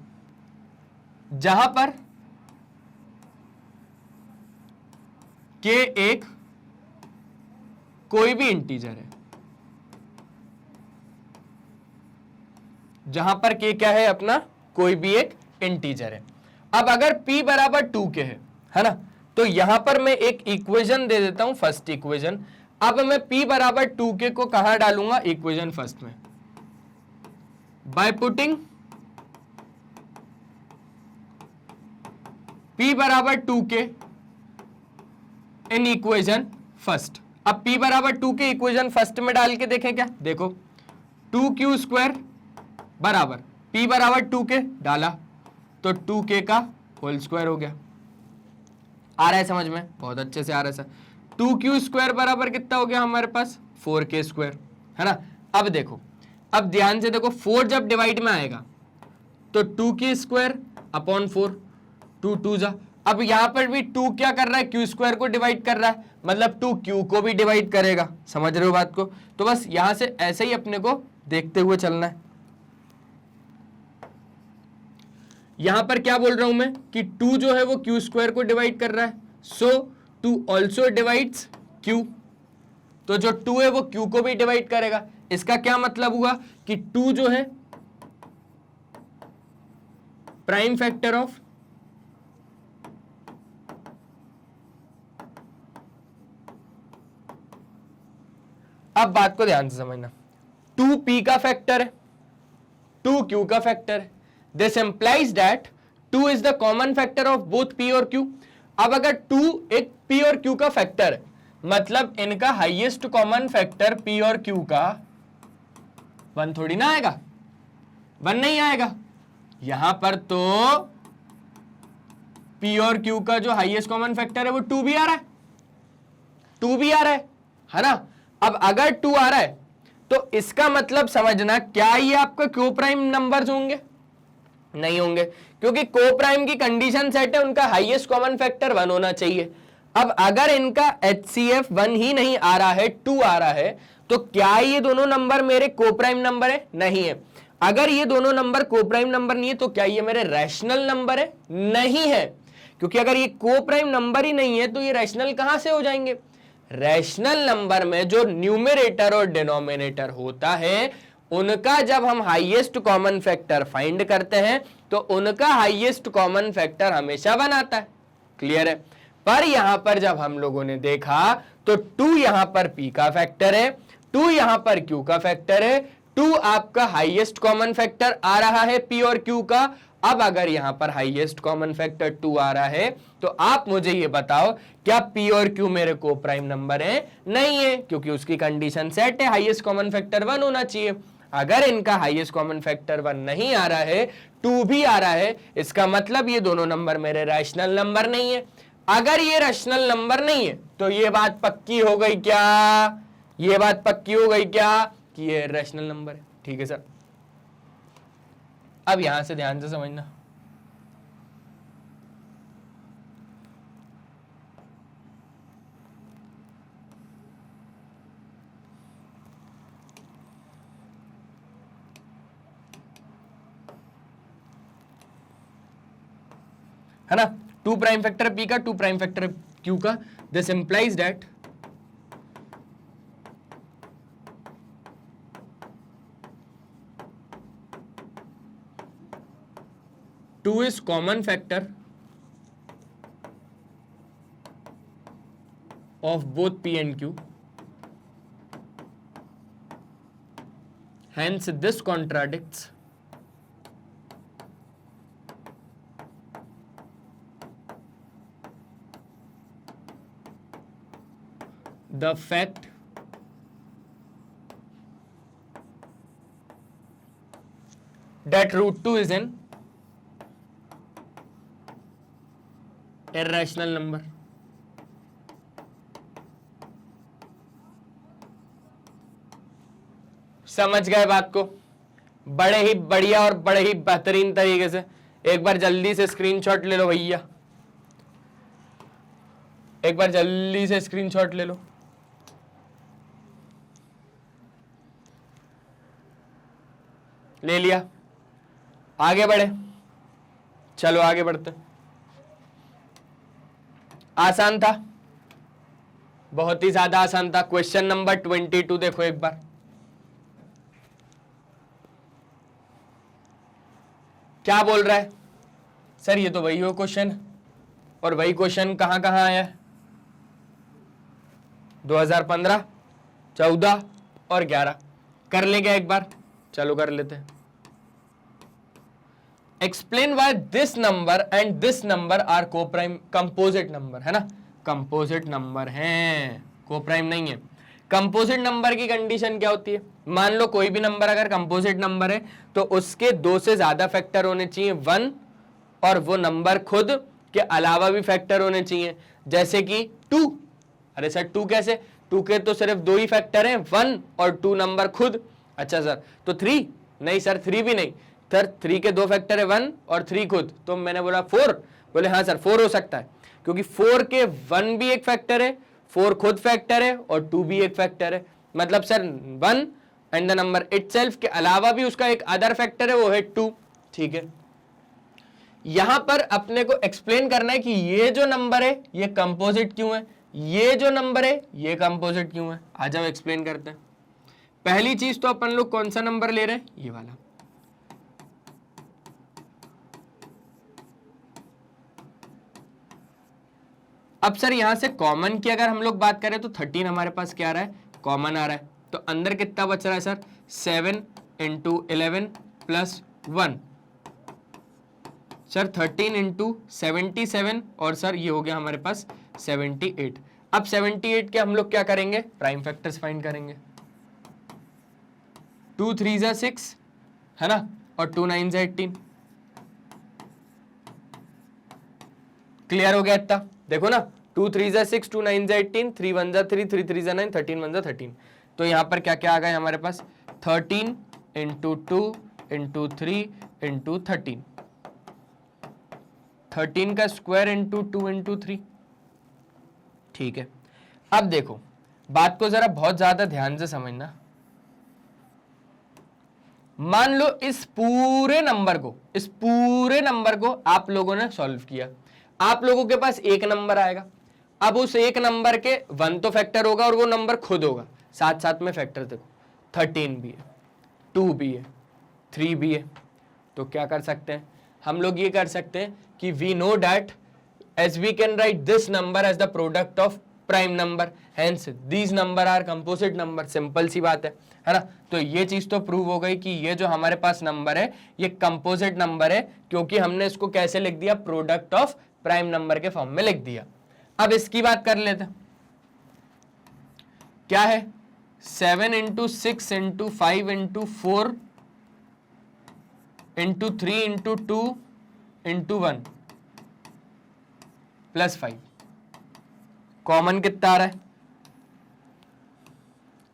जहां पर K एक कोई भी इंटीजर है, जहां पर K क्या है अपना, कोई भी एक इंटीजर है। अब अगर P बराबर 2K है ना, तो यहां पर मैं एक इक्वेशन दे देता हूं, फर्स्ट इक्वेशन। अब मैं P बराबर 2K को कहां डालूंगा, इक्वेशन फर्स्ट में, बाय पुटिंग P बराबर 2K इन इक्वेशन फर्स्ट। अब P बराबर 2K इक्वेशन फर्स्ट में डाल के देखें क्या, देखो 2Q स्क्वायर बराबर P बराबर 2K डाला, तो 2k का होल स्क्वायर हो गया। आ रहा है समझ में? बहुत अच्छे से आ रहा है सर। 2q स्क्वायर बराबर कितना हो गया हमारे पास? 4k स्क्वायर, है ना। अब देखो, अब ध्यान से देखो, 4 जब डिवाइड में आएगा तो 2k स्क्वायर अपॉन 4, 2 2 जा। अब यहां पर भी 2 क्या कर रहा है? q स्क्वायर को डिवाइड कर रहा है, मतलब 2q को भी डिवाइड करेगा। समझ रहे हो बात को? तो बस यहां से ऐसे ही अपने को देखते हुए चलना है। यहां पर क्या बोल रहा हूं मैं कि 2 जो है वो q स्क्वायर को डिवाइड कर रहा है, सो 2 ऑल्सो डिवाइड्स q। तो जो 2 है वो q को भी डिवाइड करेगा। इसका क्या मतलब हुआ कि 2 जो है प्राइम फैक्टर ऑफ अब बात को ध्यान से समझना, 2p का फैक्टर है, 2q का फैक्टर है। This implies that 2 is the common factor of both p और q। अब अगर 2 एक p और q का फैक्टर है, मतलब इनका हाईएस्ट कॉमन फैक्टर p और q का 1 थोड़ी ना आएगा, 1 नहीं आएगा। यहां पर तो p और q का जो हाईएस्ट कॉमन फैक्टर है वो 2 भी आ रहा है, 2 भी आ रहा है ना। अब अगर 2 आ रहा है तो इसका मतलब समझना, क्या ये आपका को प्राइम नंबर्स होंगे? नहीं होंगे, क्योंकि को प्राइम की कंडीशन सेट है, उनका हाईएस्ट कॉमन फैक्टर 1 होना चाहिए। अब अगर इनका HCF 1 ही नहीं आ रहा है, 2 आ रहा है, तो क्या ये दोनों नंबर मेरे को प्राइम नंबर है? नहीं है। अगर ये दोनों नंबर को प्राइम नंबर नहीं है तो क्या ये मेरे रैशनल नंबर है? नहीं है, क्योंकि अगर ये को प्राइम नंबर ही नहीं है तो ये रैशनल कहां से हो जाएंगे? रैशनल नंबर में जो न्यूमरेटर और डिनोमिनेटर होता है, उनका जब हम हाईएस्ट कॉमन फैक्टर फाइंड करते हैं तो उनका हाईएस्ट कॉमन फैक्टर हमेशा 1 आता है। क्लियर है? पर यहां पर जब हम लोगों ने देखा तो 2 यहां पर p का फैक्टर है, 2 यहां पर q का फैक्टर है, 2 आपका हाईएस्ट कॉमन फैक्टर आ रहा है p और q का। अब अगर यहां पर हाईएस्ट कॉमन फैक्टर 2 आ रहा है तो आप मुझे ये बताओ, क्या p और q मेरे को प्राइम नंबर है? नहीं है, क्योंकि उसकी कंडीशन सेट है, हाईएस्ट कॉमन फैक्टर 1 होना चाहिए। अगर इनका हाईएस्ट कॉमन फैक्टर 1 नहीं आ रहा है, 2 भी आ रहा है, इसका मतलब ये दोनों नंबर मेरे रैशनल नंबर नहीं है। अगर ये रैशनल नंबर नहीं है तो ये बात पक्की हो गई क्या? ये बात पक्की हो गई क्या कि ये रैशनल नंबर है? ठीक है सर। अब यहां से ध्यान से समझना, है ना। 2 प्राइम फैक्टर p का, 2 प्राइम फैक्टर q का। This implies that two is common factor of both p and q, hence this contradicts the fact that root 2 is an irrational number। समझ गए बात को? बड़े ही बढ़िया और बड़े ही बेहतरीन तरीके से। एक बार जल्दी से स्क्रीनशॉट ले लो भैया, एक बार जल्दी से स्क्रीनशॉट ले लो। ले लिया? आगे बढ़े? चलो आगे बढ़ते। आसान था, बहुत ही ज्यादा आसान था। क्वेश्चन नंबर 22 देखो एक बार। क्या बोल रहा है सर? ये तो वही हो क्वेश्चन, और वही क्वेश्चन कहां कहां आया है? 2015, 14 और 11। कर लेंगे एक बार? चलो कर लेते हैं। Explain why this number and this number are coprime composite number, है ना। कंपोजिट नंबर हैं, को प्राइम नहीं है। कंपोजिट नंबर की कंडीशन क्या होती है? मान लो कोई भी नंबर अगर कंपोजिट नंबर है तो उसके 2 से ज्यादा फैक्टर होने चाहिए, 1 और वो नंबर खुद के अलावा भी फैक्टर होने चाहिए, जैसे कि 2। अरे सर 2 कैसे? 2 के तो सिर्फ 2 ही फैक्टर हैं, 1 और 2 नंबर खुद। अच्छा सर तो 3? नहीं सर 3 भी नहीं सर, 3 के 2 फैक्टर है, 1 और 3 खुद। तो मैंने बोला 4, बोले हाँ सर 4 हो सकता है, क्योंकि 4 के 1 भी एक फैक्टर है, 4 खुद फैक्टर है और 2 भी एक फैक्टर है। मतलब sir 1 and the number itself के अलावा भी उसका एक अदर फैक्टर है, वो है 2। ठीक है, यहां पर अपने को एक्सप्लेन करना है कि ये जो नंबर है ये कंपोजिट क्यों है, ये जो नंबर है ये कंपोजिट क्यों है। आ जाओ एक्सप्लेन करते हैं। पहली चीज तो अपन लोग कौन सा नंबर ले रहे हैं, ये वाला। अब सर यहां से कॉमन की अगर हम लोग बात करें तो 13 हमारे पास क्या आ रहा है, कॉमन आ रहा है। तो अंदर कितना बच रहा है sir, 7 into 11 plus 1, sir 13 into 77 और सर ये हो गया हमारे पास 78। अब 78 के हम लोग क्या करेंगे, प्राइम फैक्टर्स फाइंड करेंगे। 2 3 जा 6 है ना, और 2 9 जा 18। क्लियर हो गया इतना? देखो ना, 2 3 जा 6, 2 9 जा 18, 3 1 जा 3, 3 3 जा 9, 13 1 जा 13। तो यहां पर क्या क्या आ गया हमारे पास, 13 इंटू 2 इंटू 3 इंटू 13, 13 का स्क्वायर इंटू 2 इंटू 3। ठीक है, अब देखो बात को जरा बहुत ज्यादा ध्यान से समझना। मान लो इस पूरे नंबर को आप लोगों ने सॉल्व किया, आप लोगों के पास एक नंबर आएगा। अब उस एक नंबर के 1 तो फैक्टर होगा और वो नंबर खुद होगा, साथ साथ में फैक्टर देखो, 13 भी है, 2 भी है, 3 भी है। तो क्या कर सकते हैं हम लोग, ये कर सकते हैं कि we know that as we can write this number as the product of prime number, hence these number are composite number. Simple सी बात है ना। तो ये चीज तो प्रूव हो गई कि ये जो हमारे पास नंबर है ये कंपोजिट नंबर है, क्योंकि हमने इसको कैसे लिख दिया, प्रोडक्ट ऑफ प्राइम नंबर के फॉर्म में लिख दिया। अब इसकी बात कर लेते हैं, क्या है, 7 into 6 into 5 into 4 into 3 into 2 into 1 plus 5। Common कितना आ रहा है,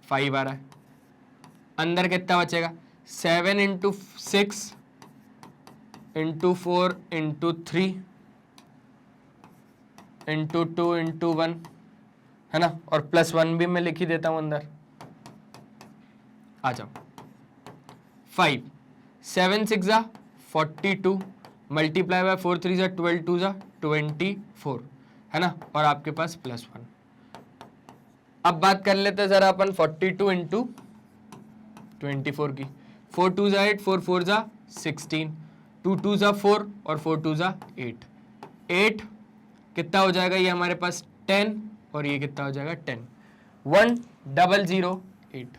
5 आ रहा है। अंदर कितना बचेगा, 7 into 6 into 4 into 3 into 2 into 1 है ना, और प्लस 1 भी मैं लिख ही देता हूं अंदर। आ जाओ, 5 7 6 जा 42 मल्टीप्लाई बाय 4 3 जा 12 2 जा 24 है ना, और आपके पास प्लस 1। अब बात कर लेते हैं जरा अपन 42 इंटू 24 की। 4 2 जा 8, 4 4 जा 16, 2 2 जा 4 और 4 2 जा 8। 8 कितना हो जाएगा, ये हमारे पास 10 और ये कितना हो जाएगा 10। 1008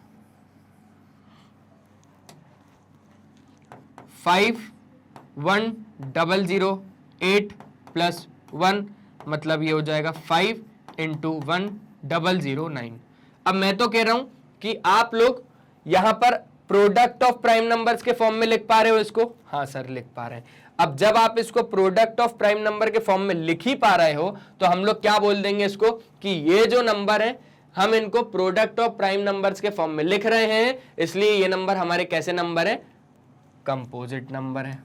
51008 प्लस 1 मतलब ये हो जाएगा 5 इंटू 1009। अब मैं तो कह रहा हूं कि आप लोग यहां पर प्रोडक्ट ऑफ प्राइम नंबर्स के फॉर्म में लिख पा रहे हो इसको, हाँ सर लिख पा रहे हैं। अब जब आप इसको प्रोडक्ट ऑफ प्राइम नंबर के फॉर्म में लिख ही पा रहे हो तो हम लोग क्या बोल देंगे इसको, कि ये जो नंबर है हम इनको प्रोडक्ट ऑफ प्राइम नंबर्स के फॉर्म में लिख रहे हैं, इसलिए ये नंबर हमारे कैसे नंबर है, कंपोजिट नंबर है।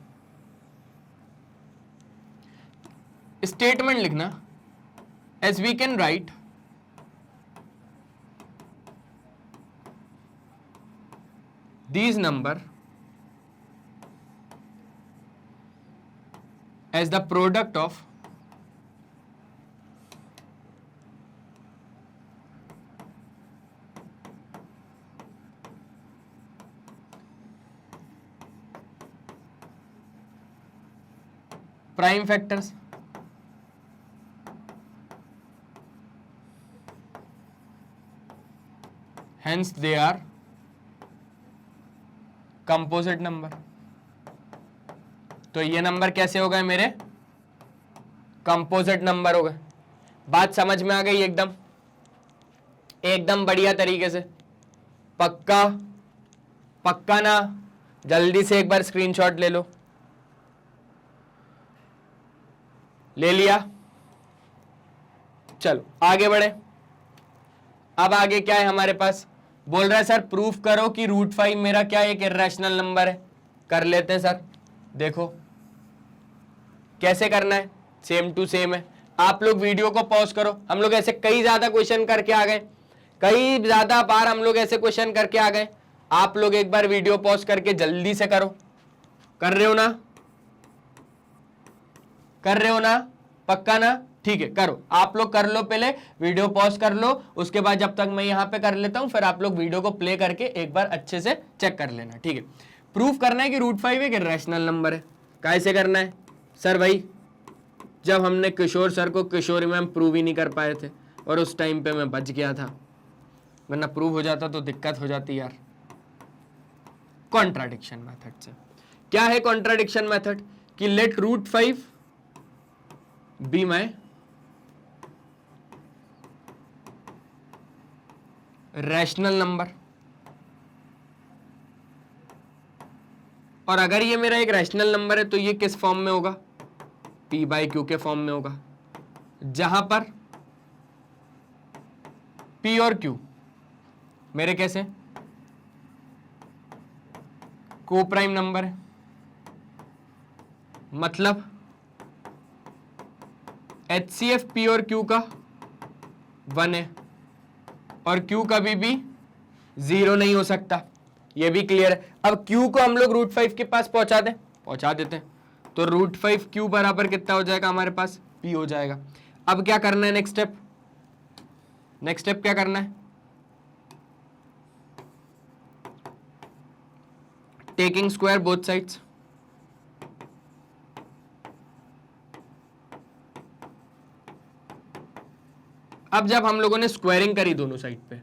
स्टेटमेंट लिखना, as we can write these number as the product of prime factors, hence they are composite number. तो ये नंबर कैसे हो गए मेरे, कंपोजिट नंबर हो गए। बात समझ में आ गई एकदम, एकदम बढ़िया तरीके से, पक्का पक्का ना, जल्दी से एक बार स्क्रीनशॉट ले लो। ले लिया। चलो आगे बढ़े। अब आगे क्या है हमारे पास, बोल रहा है सर प्रूफ करो कि √5 मेरा क्या एक इर्रेशनल नंबर है। कर लेते हैं सर, देखो कैसे करना है, सेम टू सेम है। आप लोग वीडियो को पॉज करो, हम लोग ऐसे कई ज्यादा क्वेश्चन करके आ गए, कई ज्यादा बार हम लोग ऐसे क्वेश्चन करके आ गए। आप लोग एक बार वीडियो पॉज करके जल्दी से करो। कर रहे हो ना, कर रहे हो ना, पक्का ना, ठीक है करो। आप लोग कर लो, पहले वीडियो पॉज कर लो, उसके बाद जब तक मैं यहां पे कर लेता हूं फिर आप लोग वीडियो को प्ले करके एक बार अच्छे से चेक कर लेना, ठीक है। प्रूफ करना है कि √5 एक इर्रेशनल नंबर है। कैसे करना है सर? भाई जब हमने किशोर सर को किशोरी में हम प्रूव ही नहीं कर पाए थे और उस टाइम पे मैं बच गया था, वरना प्रूव हो जाता तो दिक्कत हो जाती यार। कॉन्ट्राडिक्शन मेथड से क्या है कॉन्ट्राडिक्शन मेथड, कि let √5 be my rational number, और अगर ये मेरा एक रैशनल नंबर है तो ये किस फॉर्म में होगा, P/Q के फॉर्म में होगा, जहां पर P और Q मेरे कैसे को प्राइम नंबर है। मतलब HCF P और Q का 1 है और Q कभी भी 0 नहीं हो सकता, ये भी क्लियर है। अब Q को हम लोग √5 के पास पहुंचा देते हैं, तो √5 Q बराबर कितना हो जाएगा हमारे पास, P हो जाएगा। अब क्या करना है, नेक्स्ट स्टेप क्या करना है, टेकिंग स्क्वायर बोथ साइड्स। अब जब हम लोगों ने स्क्वायरिंग करी दोनों साइड पे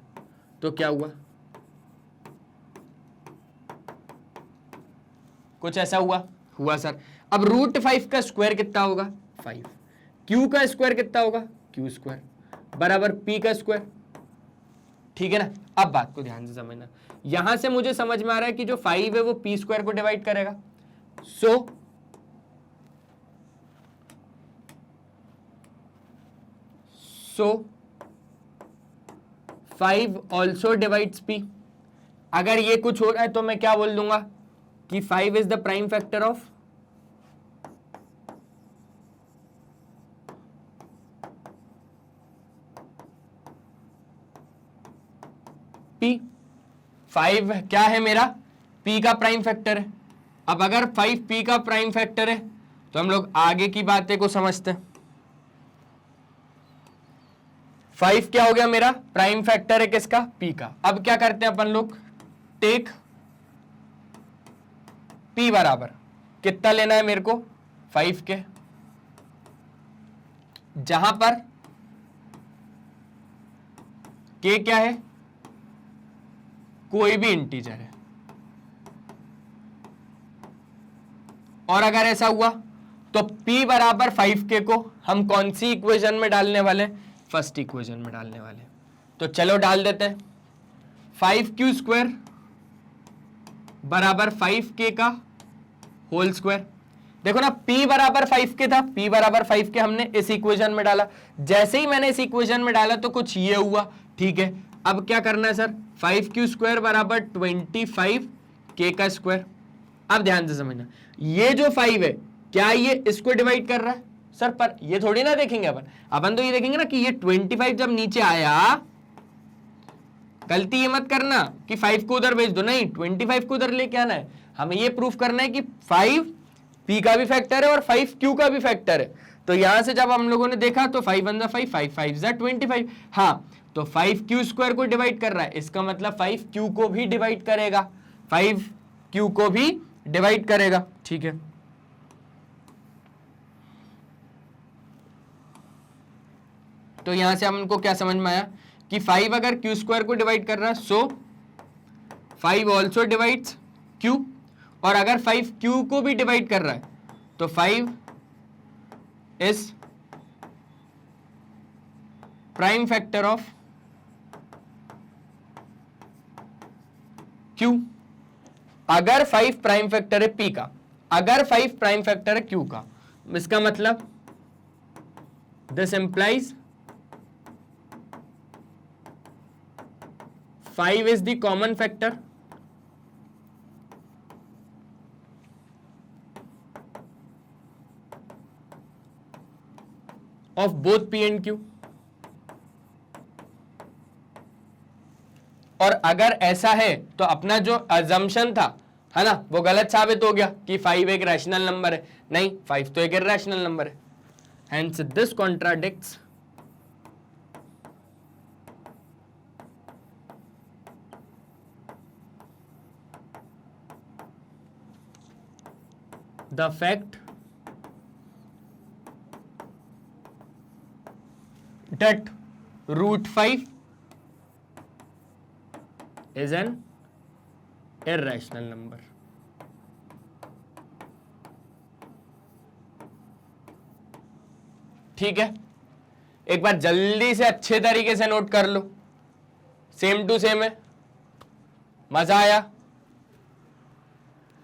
तो क्या हुआ, कुछ ऐसा हुआ सर। अब √5 का स्क्वायर कितना होगा, 5। Q का स्क्वायर कितना होगा, Q² बराबर P का स्क्वायर, ठीक है ना। अब बात को ध्यान से समझना, यहां से मुझे समझ में आ रहा है कि जो 5 है वो P² को डिवाइड करेगा। सो 5 ऑल्सो डिवाइड्स P। अगर ये कुछ हो रहा है तो मैं क्या बोल दूंगा कि 5 is the prime factor of P। 5 क्या है मेरा, P का प्राइम फैक्टर है। अब अगर 5 P का प्राइम फैक्टर है तो हम लोग आगे की बातें को समझते हैं। 5 क्या हो गया मेरा, प्राइम फैक्टर है किसका, P का। अब क्या करते हैं अपन लोग, टेक P बराबर कितना लेना है मेरे को, 5 के, जहां पर K क्या है, कोई भी इंटीजर है। और अगर ऐसा हुआ तो P बराबर 5K को हम कौन सी इक्वेशन में डालने वाले, फर्स्ट इक्वेशन में डालने वाले। तो चलो डाल देते हैं, 5Q² बराबर 5K का होल स्क्वायर। देखो ना, P बराबर 5K था, P बराबर 5K हमने इस इक्वेशन में डाला। जैसे ही मैंने इस इक्वेशन में डाला तो कुछ ये हुआ, ठीक है। अब क्या करना है सर, 5Q² बराबर 25K का स्क्वायर। अब ध्यान से समझना, ये जो 5 है क्या ये इसको डिवाइड कर रहा है सर, पर ये थोड़ी ना देखेंगे अपन तो ये देखेंगे ना कि ये 25 जब नीचे आया, गलती ये मत करना कि 5 को उधर भेज दो, नहीं 25 को उधर लेके आना है। हमें ये प्रूफ करना है कि 5 P का भी फैक्टर है और 5 Q का भी फैक्टर है। तो यहां से जब हम लोगों ने देखा तो 5 1 5 5 5 25, हाँ तो 5Q² को डिवाइड कर रहा है, इसका मतलब 5Q को भी डिवाइड करेगा, 5Q को भी डिवाइड करेगा, ठीक है। तो यहां से हमको क्या समझ में आया कि 5 अगर Q² को डिवाइड कर रहा है, सो 5 ऑल्सो डिवाइड्स Q, और अगर 5 Q को भी डिवाइड कर रहा है तो 5 is prime factor of Q। अगर 5 प्राइम फैक्टर है P का, अगर 5 प्राइम फैक्टर है Q का, इसका मतलब this implies 5 is the common factor of both P and Q. और अगर ऐसा है तो अपना जो अजम्पशन था, है ना, वो गलत साबित हो गया कि 5 एक रैशनल नंबर है। नहीं, 5 तो एक इरैशनल नंबर है। Hence this contradicts the fact that root 5 is an irrational number. ठीक है, एक बार जल्दी से अच्छे तरीके से नोट कर लो, सेम टू सेम है। मजा आया?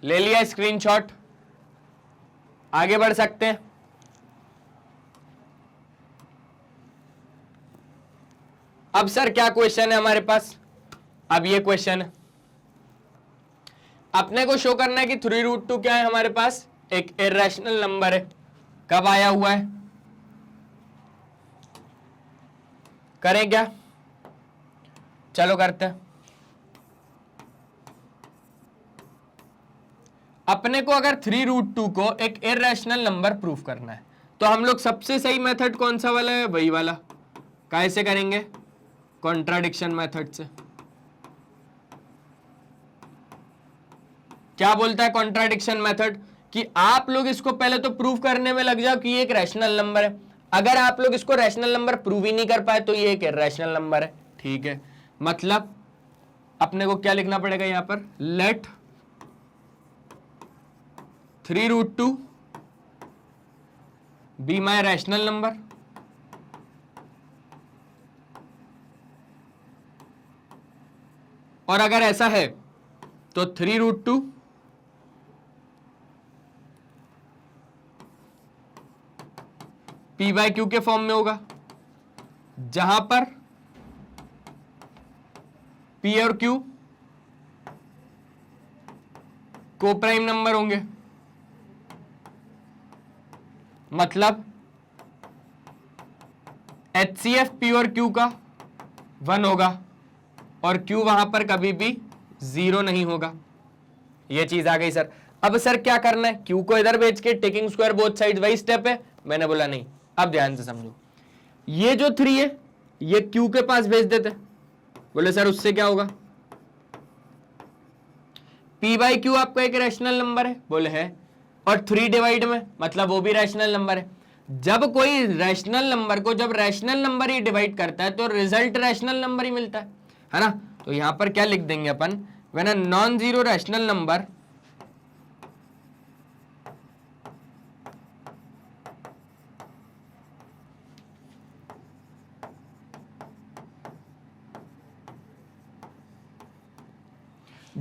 ले लिया स्क्रीनशॉट? आगे बढ़ सकते हैं। अब सर क्या क्वेश्चन है हमारे पास? अब ये क्वेश्चन है, अपने को शो करना है कि 3√2 क्या है हमारे पास? एक इरैशनल नंबर है। कब आया हुआ है? करें क्या? चलो करते हैं। अपने को अगर 3√2 को एक इरैशनल नंबर प्रूफ करना है तो हम लोग सबसे सही मेथड कौन सा वाला है? वही वाला। कैसे करेंगे? कॉन्ट्राडिक्शन मेथड से। क्या बोलता है कॉन्ट्राडिक्शन मेथड? कि आप लोग इसको पहले तो प्रूफ करने में लग जाओ कि ये एक रैशनल नंबर है। अगर आप लोग इसको रैशनल नंबर प्रूव ही नहीं कर पाए तो ये एक इरैशनल नंबर है। ठीक है, मतलब अपने को क्या लिखना पड़ेगा यहां पर? Let 3√2 be my rational number और अगर ऐसा है तो 3√2 P बाय Q के फॉर्म में होगा, जहां पर P और Q को प्राइम नंबर होंगे। मतलब HCF P और Q का 1 होगा और Q वहां पर कभी भी 0 नहीं होगा। ये चीज आ गई सर। अब सर क्या करना है? Q को इधर भेज के टेकिंग स्क्वायर बोथ साइड, वही स्टेप है। मैंने बोला नहीं। अब ध्यान से समझो, ये जो 3 है ये Q के पास भेज देते। बोले सर उससे क्या होगा? P बाई Q आपका एक रैशनल नंबर है। बोले है, और 3 डिवाइड में मतलब वो भी रैशनल नंबर है। जब कोई रैशनल नंबर को जब रैशनल नंबर ही डिवाइड करता है तो रिजल्ट रैशनल नंबर ही मिलता है ना? तो यहां पर क्या लिख देंगे अपन? When a non zero rational number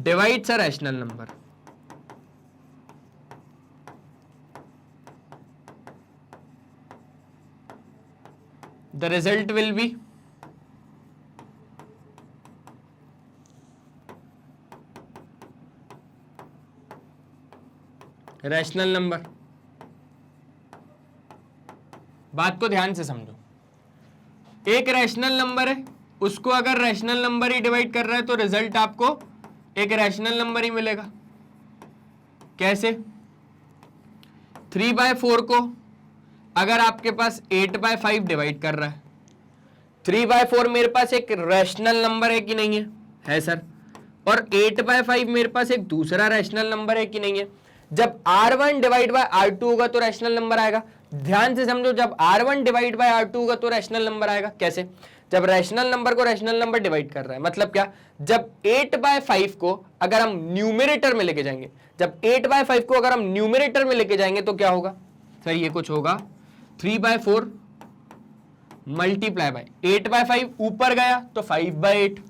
divides a rational number, the result will be rational number. बात को ध्यान से समझो, एक रैशनल नंबर है, उसको अगर रैशनल नंबर ही डिवाइड कर रहा है तो रिजल्ट आपको एक रैशनल नंबर ही मिलेगा। कैसे? 3/4 को अगर आपके पास 8/5 डिवाइड कर रहा है, 3/4 मेरे पास एक रैशनल नंबर है कि नहीं है? है सर। और 8/5 मेरे पास एक दूसरा रैशनल नंबर है कि नहीं है? जब R1 डिवाइड बाय R2 होगा तो रैशनल नंबर आएगा। ध्यान से समझो, जब R1 डिवाइड बाय R2 होगा तो रैशनल नंबर आएगा। कैसे? जब रैशनल नंबर को रैशनल नंबर डिवाइड कर रहा है, मतलब क्या? जब 8/5 को अगर हम न्यूमरेटर में लेके जाएंगे, जब 8/5 को अगर हम न्यूमरेटर में लेके जाएंगे तो क्या होगा सर? ये कुछ होगा 3/4 मल्टीप्लाई बाय 8/5, ऊपर गया तो 5/8,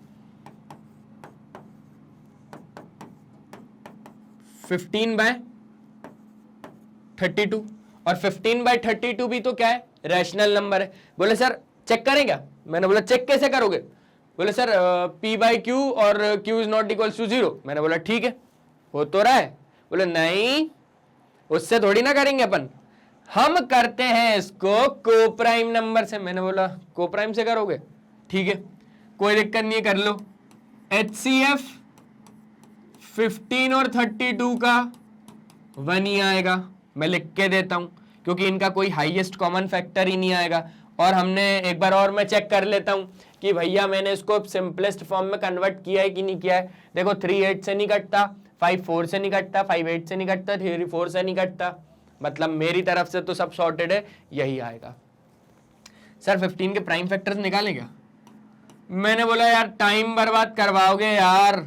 15/32, और 15/32 भी तो क्या है? रैशनल नंबर है। बोले सर चेक करें क्या? मैंने बोला चेक कैसे करोगे? बोले सर P बाई क्यू और Q is not equal to 0। मैंने बोला ठीक है, हो तो रहा है। बोले नहीं, उससे थोड़ी ना करेंगे अपन, हम करते हैं इसको कोप्राइम नंबर से। मैंने बोला कोप्राइम से करोगे? ठीक है, कोई दिक्कत नहीं है, कर लो। HCF 15 और 32 का 1 ही आएगा, मैं लिख के देता हूं, क्योंकि इनका कोई हाईएस्ट कॉमन फैक्टर ही नहीं आएगा। और हमने एक बार और मैं चेक कर लेता हूं कि भैया मैंने इसको सिंपलेस्ट फॉर्म में कन्वर्ट किया है कि नहीं किया है। देखो 3 8 से नहीं कटता, 5 4 से नहीं कटता, 5 8 से नहीं कटता, 3 4 से नहीं कटता, मतलब मेरी तरफ से तो सब सॉर्टेड है, यही आएगा। सर 15 के प्राइम फैक्टर्स निकालें क्या? मैंने बोला यार टाइम बर्बाद करवाओगे यार,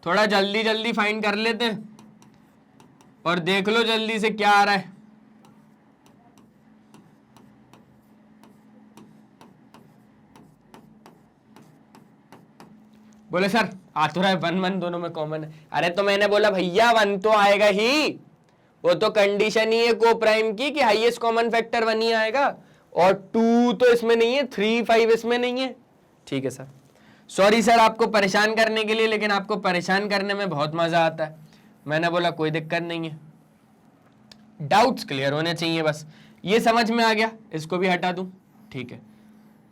थोड़ा जल्दी जल्दी फाइंड कर लेते और देख लो जल्दी से क्या आ रहा है। बोले सर आ तो रहा है 1 1 दोनों में कॉमन है। अरे तो मैंने बोला भैया 1 तो आएगा ही, वो तो कंडीशन ही है को प्राइम की कि हाईएस्ट कॉमन फैक्टर 1 ही आएगा, और 2 तो इसमें नहीं है, 3 5 इसमें नहीं है। ठीक है सर, सॉरी सर आपको परेशान करने के लिए, लेकिन आपको परेशान करने में बहुत मजा आता है। मैंने बोला कोई दिक्कत नहीं है, डाउट्स क्लियर होने चाहिए बस। ये समझ में आ गया, इसको भी हटा दूं। ठीक है,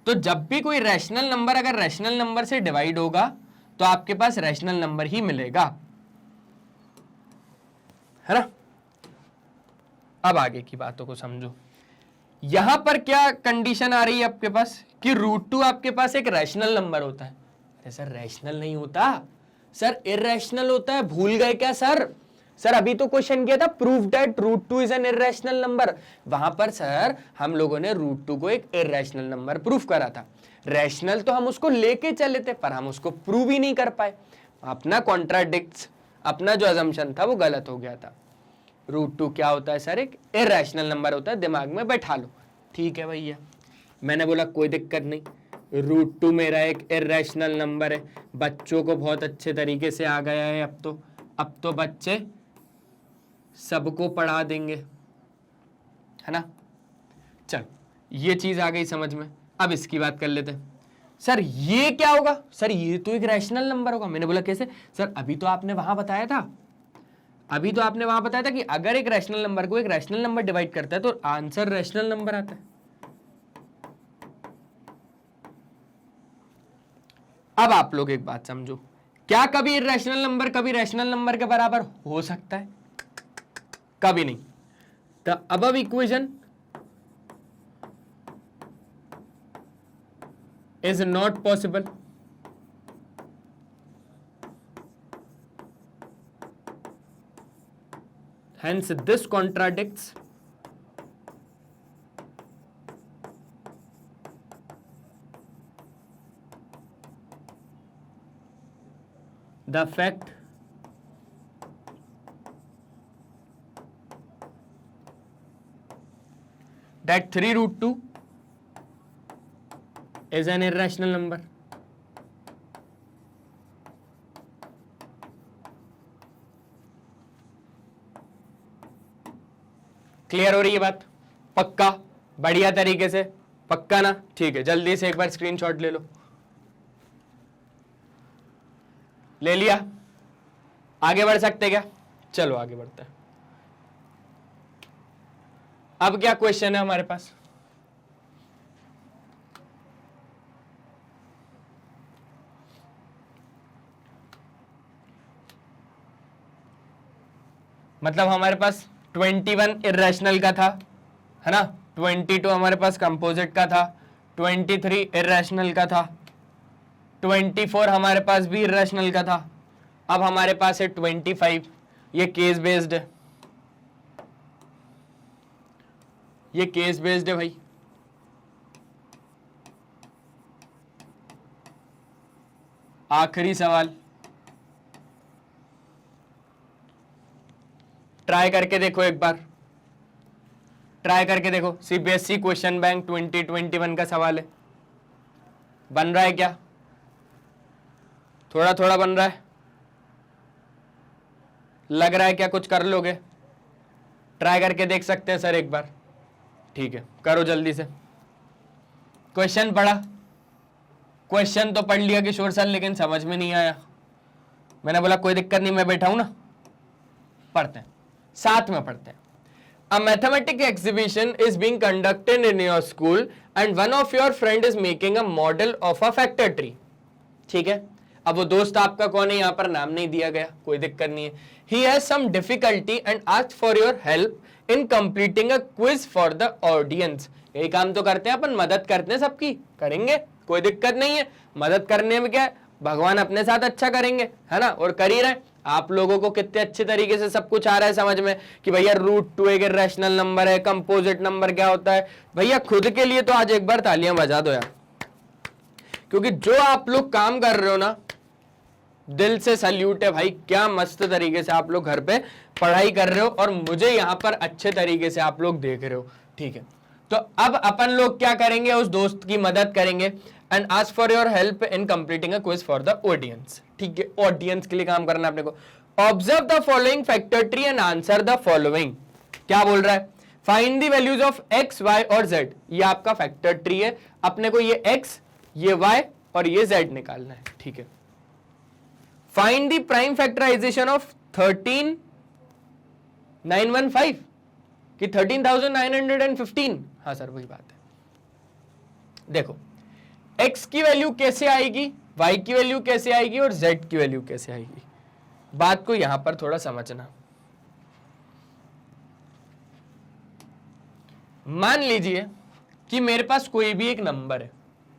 तो जब भी कोई रैशनल नंबर अगर रैशनल नंबर से डिवाइड होगा तो आपके पास रैशनल नंबर ही मिलेगा, है ना। अब आगे की बातों को समझो। यहां पर क्या कंडीशन आ रही है आपके पास कि √2 आपके पास एक रैशनल नंबर होता है। अरे सर रैशनल नहीं होता सर, इररेशनल होता है, भूल गए क्या सर? सर अभी तो क्वेश्चन किया था prove that √2 is an irrational number, वहां पर सर हम लोगों ने √2 को एक इररेशनल नंबर प्रूफ करा था। रैशनल तो हम उसको लेके चले थे, पर हम उसको प्रूव ही नहीं कर पाए, अपना कॉन्ट्राडिक्ट्स, अपना जो अजम्पशन था वो गलत हो गया था। √2 क्या होता है सर? एक इररेशनल नंबर होता है, दिमाग में बैठा लो। ठीक है भैया, मैंने बोला कोई दिक्कत नहीं, √2 मेरा एक इररेशनल नंबर है, बच्चों को बहुत अच्छे तरीके से आ गया है। अब तो बच्चे सबको पढ़ा देंगे, है ना। चल ये चीज आ गई समझ में। अब इसकी बात कर लेते हैं। सर ये क्या होगा? सर ये तो एक रैशनल नंबर होगा। मैंने बोला कैसे? सर अभी तो आपने वहां बताया था, कि अगर एक रैशनल नंबर को एक रैशनल नंबर डिवाइड करता है तो आंसर रैशनल नंबर आता है। अब आप लोग एक बात समझो, क्या कभी इररेशनल नंबर कभी रैशनल नंबर के बराबर हो सकता है? कभी नहीं। The above equation is not possible. Hence this contradicts the fact that 3√2 is an irrational number. Clear हो रही है बात? पक्का? बढ़िया तरीके से पक्का ना? ठीक है, जल्दी से एक बार स्क्रीनशॉट ले लो। ले लिया? आगे बढ़ सकते क्या? चलो आगे बढ़ते हैं। अब क्या क्वेश्चन है हमारे पास? मतलब हमारे पास 21 इररेशनल का था, है ना, 22 हमारे पास कंपोजिट का था, 23 इररेशनल का था, 24 हमारे पास भी इररेशनल का था। अब हमारे पास है 25, ये केस बेस्ड है, ये केस बेस्ड है भाई। आखिरी सवाल ट्राई करके देखो, एक बार ट्राई करके देखो। सीबीएसई क्वेश्चन बैंक 2021 का सवाल है, बन रहा है क्या? थोड़ा थोड़ा बन रहा है, लग रहा है क्या कुछ कर लोगे? ट्राई करके देख सकते हैं सर एक बार। ठीक है, करो जल्दी से। क्वेश्चन पढ़ा, क्वेश्चन तो पढ़ लिया किशोर सर, लेकिन समझ में नहीं आया। मैंने बोला कोई दिक्कत नहीं, मैं बैठा हूं ना, पढ़ते हैं, साथ में पढ़ते हैं। A mathematics exhibition is being conducted in your school and one of your friend is making a model of a factor tree. ठीक है, अब वो दोस्त आपका कौन है, यहाँ पर नाम नहीं दिया गया, कोई दिक्कत नहीं है। He has some difficulty and asked for your help in completing a quiz for the audience. यही काम तो करते हैं अपन, मदद करते हैं सबकी, करेंगे, कोई दिक्कत नहीं है। मदद करने में क्या है, भगवान अपने साथ अच्छा करेंगे, है ना, और कर ही रहे। आप लोगों को कितने अच्छे तरीके से सब कुछ आ रहा है समझ में कि भैया √2 एक रैशनल नंबर है, कंपोजिट नंबर क्या होता है। भैया खुद के लिए तो आज एक बार तालियां बजा दो यार, क्योंकि जो आप लोग काम कर रहे हो ना, दिल से सल्यूट है भाई, क्या मस्त तरीके से आप लोग घर पे पढ़ाई कर रहे हो और मुझे यहाँ पर अच्छे तरीके से आप लोग देख रहे हो। ठीक है, तो अब अपन लोग क्या करेंगे, उस दोस्त की मदद करेंगे and ask for your help in completing a quiz for the audience. ठीक है, ऑडियंस के लिए काम करना अपने को। Observe the following factor tree and answer the following. क्या बोल रहा है, find the values of x, y और z। ये आपका फैक्टर ट्री है, अपने को ये x, ये y और ये z निकालना है। ठीक है, find the prime factorisation of 13915 कि 13915। हाँ सर वही बात है। देखो x की वैल्यू कैसे आएगी, y की वैल्यू कैसे आएगी और z की वैल्यू कैसे आएगी, बात को यहां पर थोड़ा समझना। मान लीजिए कि मेरे पास कोई भी एक नंबर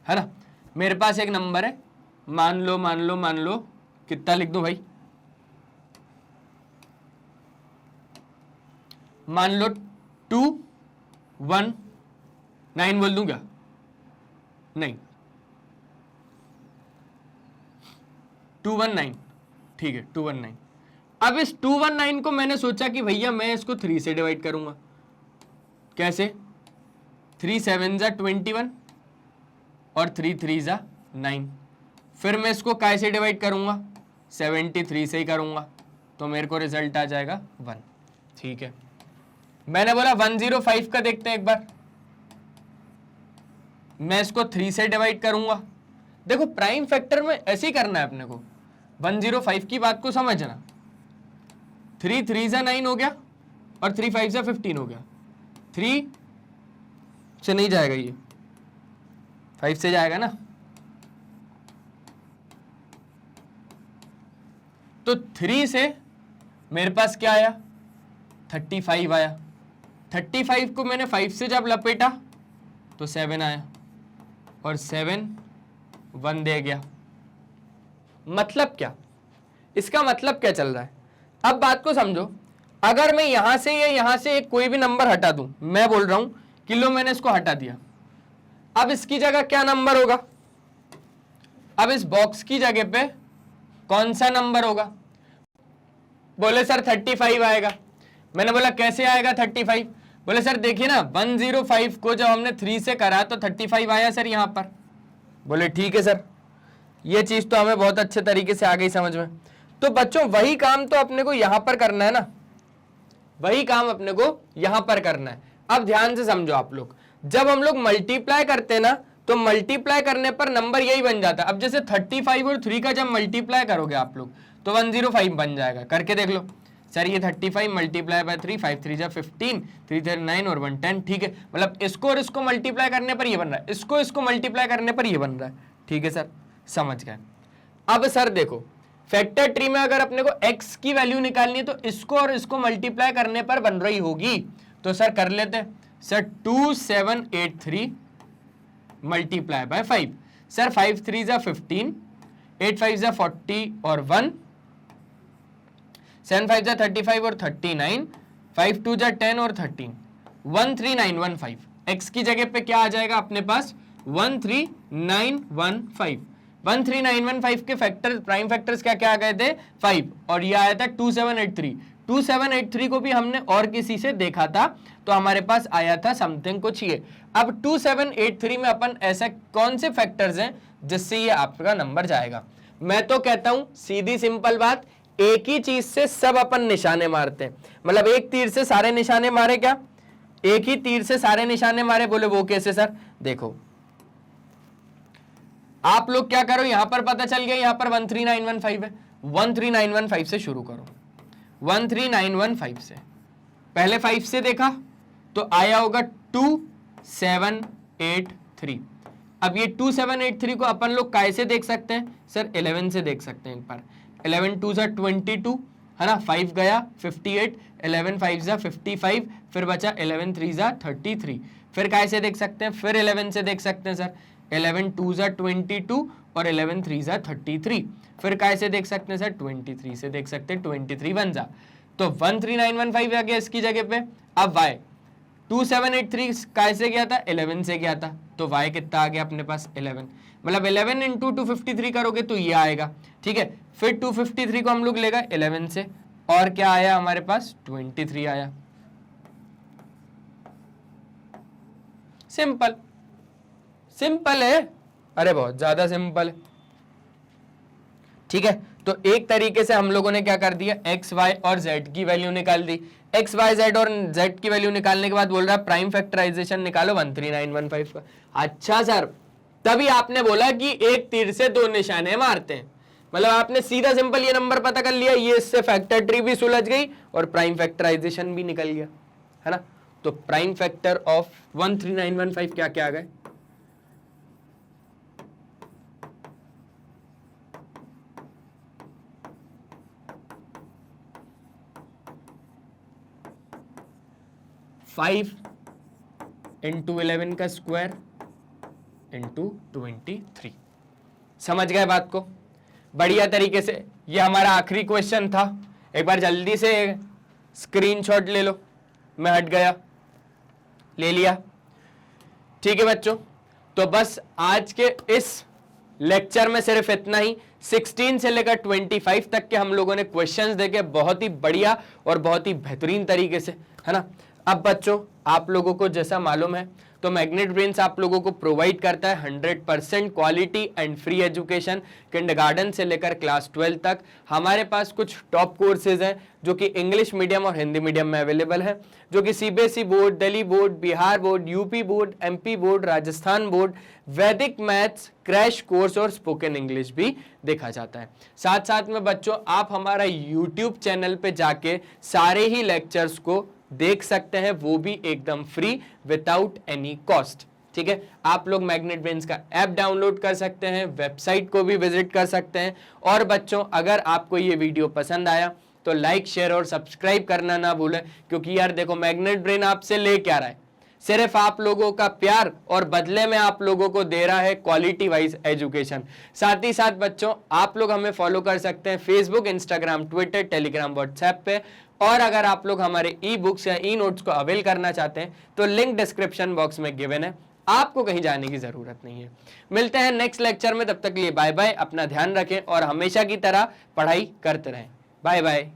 है ना, मेरे पास एक नंबर है, मान लो कितना लिख दो भाई, मान लो 219 बोल दूं क्या, नहीं 219, ठीक है 219। अब इस 219 को मैंने सोचा कि भैया मैं इसको 3 से डिवाइड करूंगा। कैसे, 3 7 जा 21 और 3 3 जा 9। फिर मैं इसको काय से डिवाइड करूंगा, 73 से ही करूंगा, तो मेरे को रिजल्ट आ जाएगा 1। ठीक है, मैंने बोला 105 का देखते हैं एक बार, मैं इसको 3 से डिवाइड करूंगा। देखो प्राइम फैक्टर में ऐसे ही करना है अपने को, 105 की बात को समझना। 3 3 जा 9 हो गया और 3 5 जा 15 हो गया। 3 से नहीं जाएगा, ये 5 से जाएगा ना, तो 3 से मेरे पास क्या आया, 35 आया। 35 को मैंने 5 से जब लपेटा तो 7 आया और 7 1 दे गया। मतलब क्या, इसका मतलब क्या चल रहा है, अब बात को समझो। अगर मैं यहां से या यहां से एक कोई भी नंबर हटा दूं, मैं बोल रहा हूं कि लो मैंने इसको हटा दिया, अब इसकी जगह क्या नंबर होगा, अब इस बॉक्स की जगह पे कौन सा नंबर होगा। बोले सर 35 आएगा। मैंने बोला कैसे आएगा 35, बोले सर देखिए ना 105 को जब हमने 3 से करा तो 35 आया सर यहां पर। बोले ठीक है सर, ये चीज तो हमें बहुत अच्छे तरीके से आ गई समझ में। तो बच्चों वही काम तो अपने को यहां पर करना है ना, वही काम अपने को यहां पर करना है। अब ध्यान से समझो आप लोग, जब हम लोग मल्टीप्लाई करते हैं ना, तो मल्टीप्लाई करने पर नंबर यही बन जाता है। अब जैसे 35 और 3 का जब मल्टीप्लाई करोगे आप लोग तो 105 बन जाएगा। करके देख लो सर, ये 35 मल्टीप्लाई बाय 3, 5 3 जा 15, 3 3 9 और 1 10। ठीक है, मतलब इसको और इसको मल्टीप्लाई करने पर ये बन रहा है, इसको मल्टीप्लाई करने पर ये बन रहा है। ठीक है सर, समझ गए। अब सर देखो फैक्टर ट्री में अगर अपने को x की वैल्यू निकालनी है तो इसको और इसको मल्टीप्लाई करने पर बन रही होगी। तो सर कर लेते हैं, सर 2783 मल्टीप्लाई बाय 5। सर 5 3 जा 15, 8 5 जा 40 और 1, 7 5 जा 35 और 39, 5 2 जा 10 और 13, 13915। x की जगह पे क्या आ जाएगा अपने पास, 13915। 13915 के फैक्टर प्राइम फैक्टर्स क्या क्या आ गए थे, 5, और ये आया था 2783। 2783 को भी हमने और किसी से देखा था तो हमारे पास आया था समथिंग कुछ ये। अब 2783 में अपन ऐसा कौन से फैक्टर्स हैं जिससे ये आपका नंबर जाएगा। मैं तो कहता हूं सीधी सिंपल बात, एक ही चीज से सब अपन निशाने मारते हैं, मतलब एक तीर से सारे निशाने मारे क्या, एक ही तीर से सारे निशाने मारे, बोले वो कैसे सर? देखो आप लोग क्या करो, यहां पर पता चल गया यहां पर 13915 है, 13915 से शुरू करो, 13915 से, पहले 5 से देखा तो आया होगा 2783। अब ये 2783 को अपन लोग कैसे देख सकते हैं सर? 11 से देख सकते हैं एक बार, 11 2 जा 22 है ना, 5 गया 58, 11 5 जा 55, फिर बचा 11 3 जा 33। फिर कैसे देख सकते हैं? फिर 11 से देख सकते हैं सर, 11 2 जा 22 और 11 3 जा 33। फिर कैसे देख सकते हैं सर? 23 से देख सकते हैं, 23 1 जा, तो 13915 आ गया इसकी जगह पे। अब y 2783 कैसे गया था? 11 से गया था, तो y कितना आ गया अपने पास? 11, मतलब 11 इंटू 253 करोगे तो ये आएगा, ठीक है। फिर 253 को हम लोग लेगा 11 से, और क्या आया हमारे पास? 23 आया। सिंपल, सिंपल है, अरे बहुत ज्यादा सिंपल है, ठीक है। तो एक तरीके से हम लोगों ने क्या कर दिया, एक्स वाई और जेड की वैल्यू निकाल दी। एक्स वाई जेड और जेड की वैल्यू निकालने के बाद बोल रहा है प्राइम फैक्टराइजेशन निकालो 13915 का। अच्छा सर, तभी आपने बोला कि एक तीर से दो निशाने मारते हैं, मतलब आपने सीधा सिंपल ये नंबर पता कर लिया, ये इससे फैक्टर ट्री भी सुलझ गई और प्राइम फैक्टराइजेशन भी निकल गया, है ना। तो प्राइम फैक्टर ऑफ 13915 क्या क्या आ गए? फाइव इंटू 11 का स्क्वायर इंटू 23। समझ गए बात को? बढ़िया तरीके से। ये हमारा आखिरी क्वेश्चन था, एक बार जल्दी से स्क्रीनशॉट ले लो। मैं हट गया, ले लिया, ठीक है बच्चों। तो बस आज के इस लेक्चर में सिर्फ इतना ही। 16 से लेकर 25 तक के हम लोगों ने क्वेश्चंस देखे बहुत ही बढ़िया और बहुत ही बेहतरीन तरीके से, है ना। अब बच्चों आप लोगों को जैसा मालूम है तो मैग्नेट ब्रेन्स आप लोगों को प्रोवाइड करता है 100% quality and free education, kindergarten से लेकर क्लास 12 तक। हमारे पास कुछ टॉप कोर्सेज हैं जो कि इंग्लिश मीडियम और हिंदी मीडियम में अवेलेबल है, जो कि CBSE board, Delhi board, Bihar board, UP board, MP board, Rajasthan board, वैदिक मैथ्स, क्रैश कोर्स और स्पोकन इंग्लिश भी देखा जाता है। साथ साथ में बच्चों आप हमारा यूट्यूब चैनल पे जाके सारे ही लेक्चर्स को देख सकते हैं, वो भी एकदम फ्री विदाउट एनी कॉस्ट, ठीक है। आप लोग मैग्नेट ब्रेन्स का ऐप डाउनलोड कर सकते हैं, वेबसाइट को भी विजिट कर सकते हैं। और बच्चों अगर आपको ये वीडियो पसंद आया तो लाइक, शेयर और सब्सक्राइब करना ना भूलें, क्योंकि यार देखो मैग्नेट ब्रेन आपसे ले क्या रहा है, सिर्फ आप लोगों का प्यार, और बदले में आप लोगों को दे रहा है क्वालिटी वाइज एजुकेशन। साथ ही साथ बच्चों आप लोग हमें फॉलो कर सकते हैं Facebook, Instagram, Twitter, Telegram, WhatsApp पे। और अगर आप लोग हमारे ई बुक्स या ई नोट्स को अवेल करना चाहते हैं तो लिंक डिस्क्रिप्शन बॉक्स में गिवन है, आपको कहीं जाने की जरूरत नहीं है। मिलते हैं नेक्स्ट लेक्चर में, तब तक के लिए बाय बाय, अपना ध्यान रखें और हमेशा की तरह पढ़ाई करते रहें। Bye bye.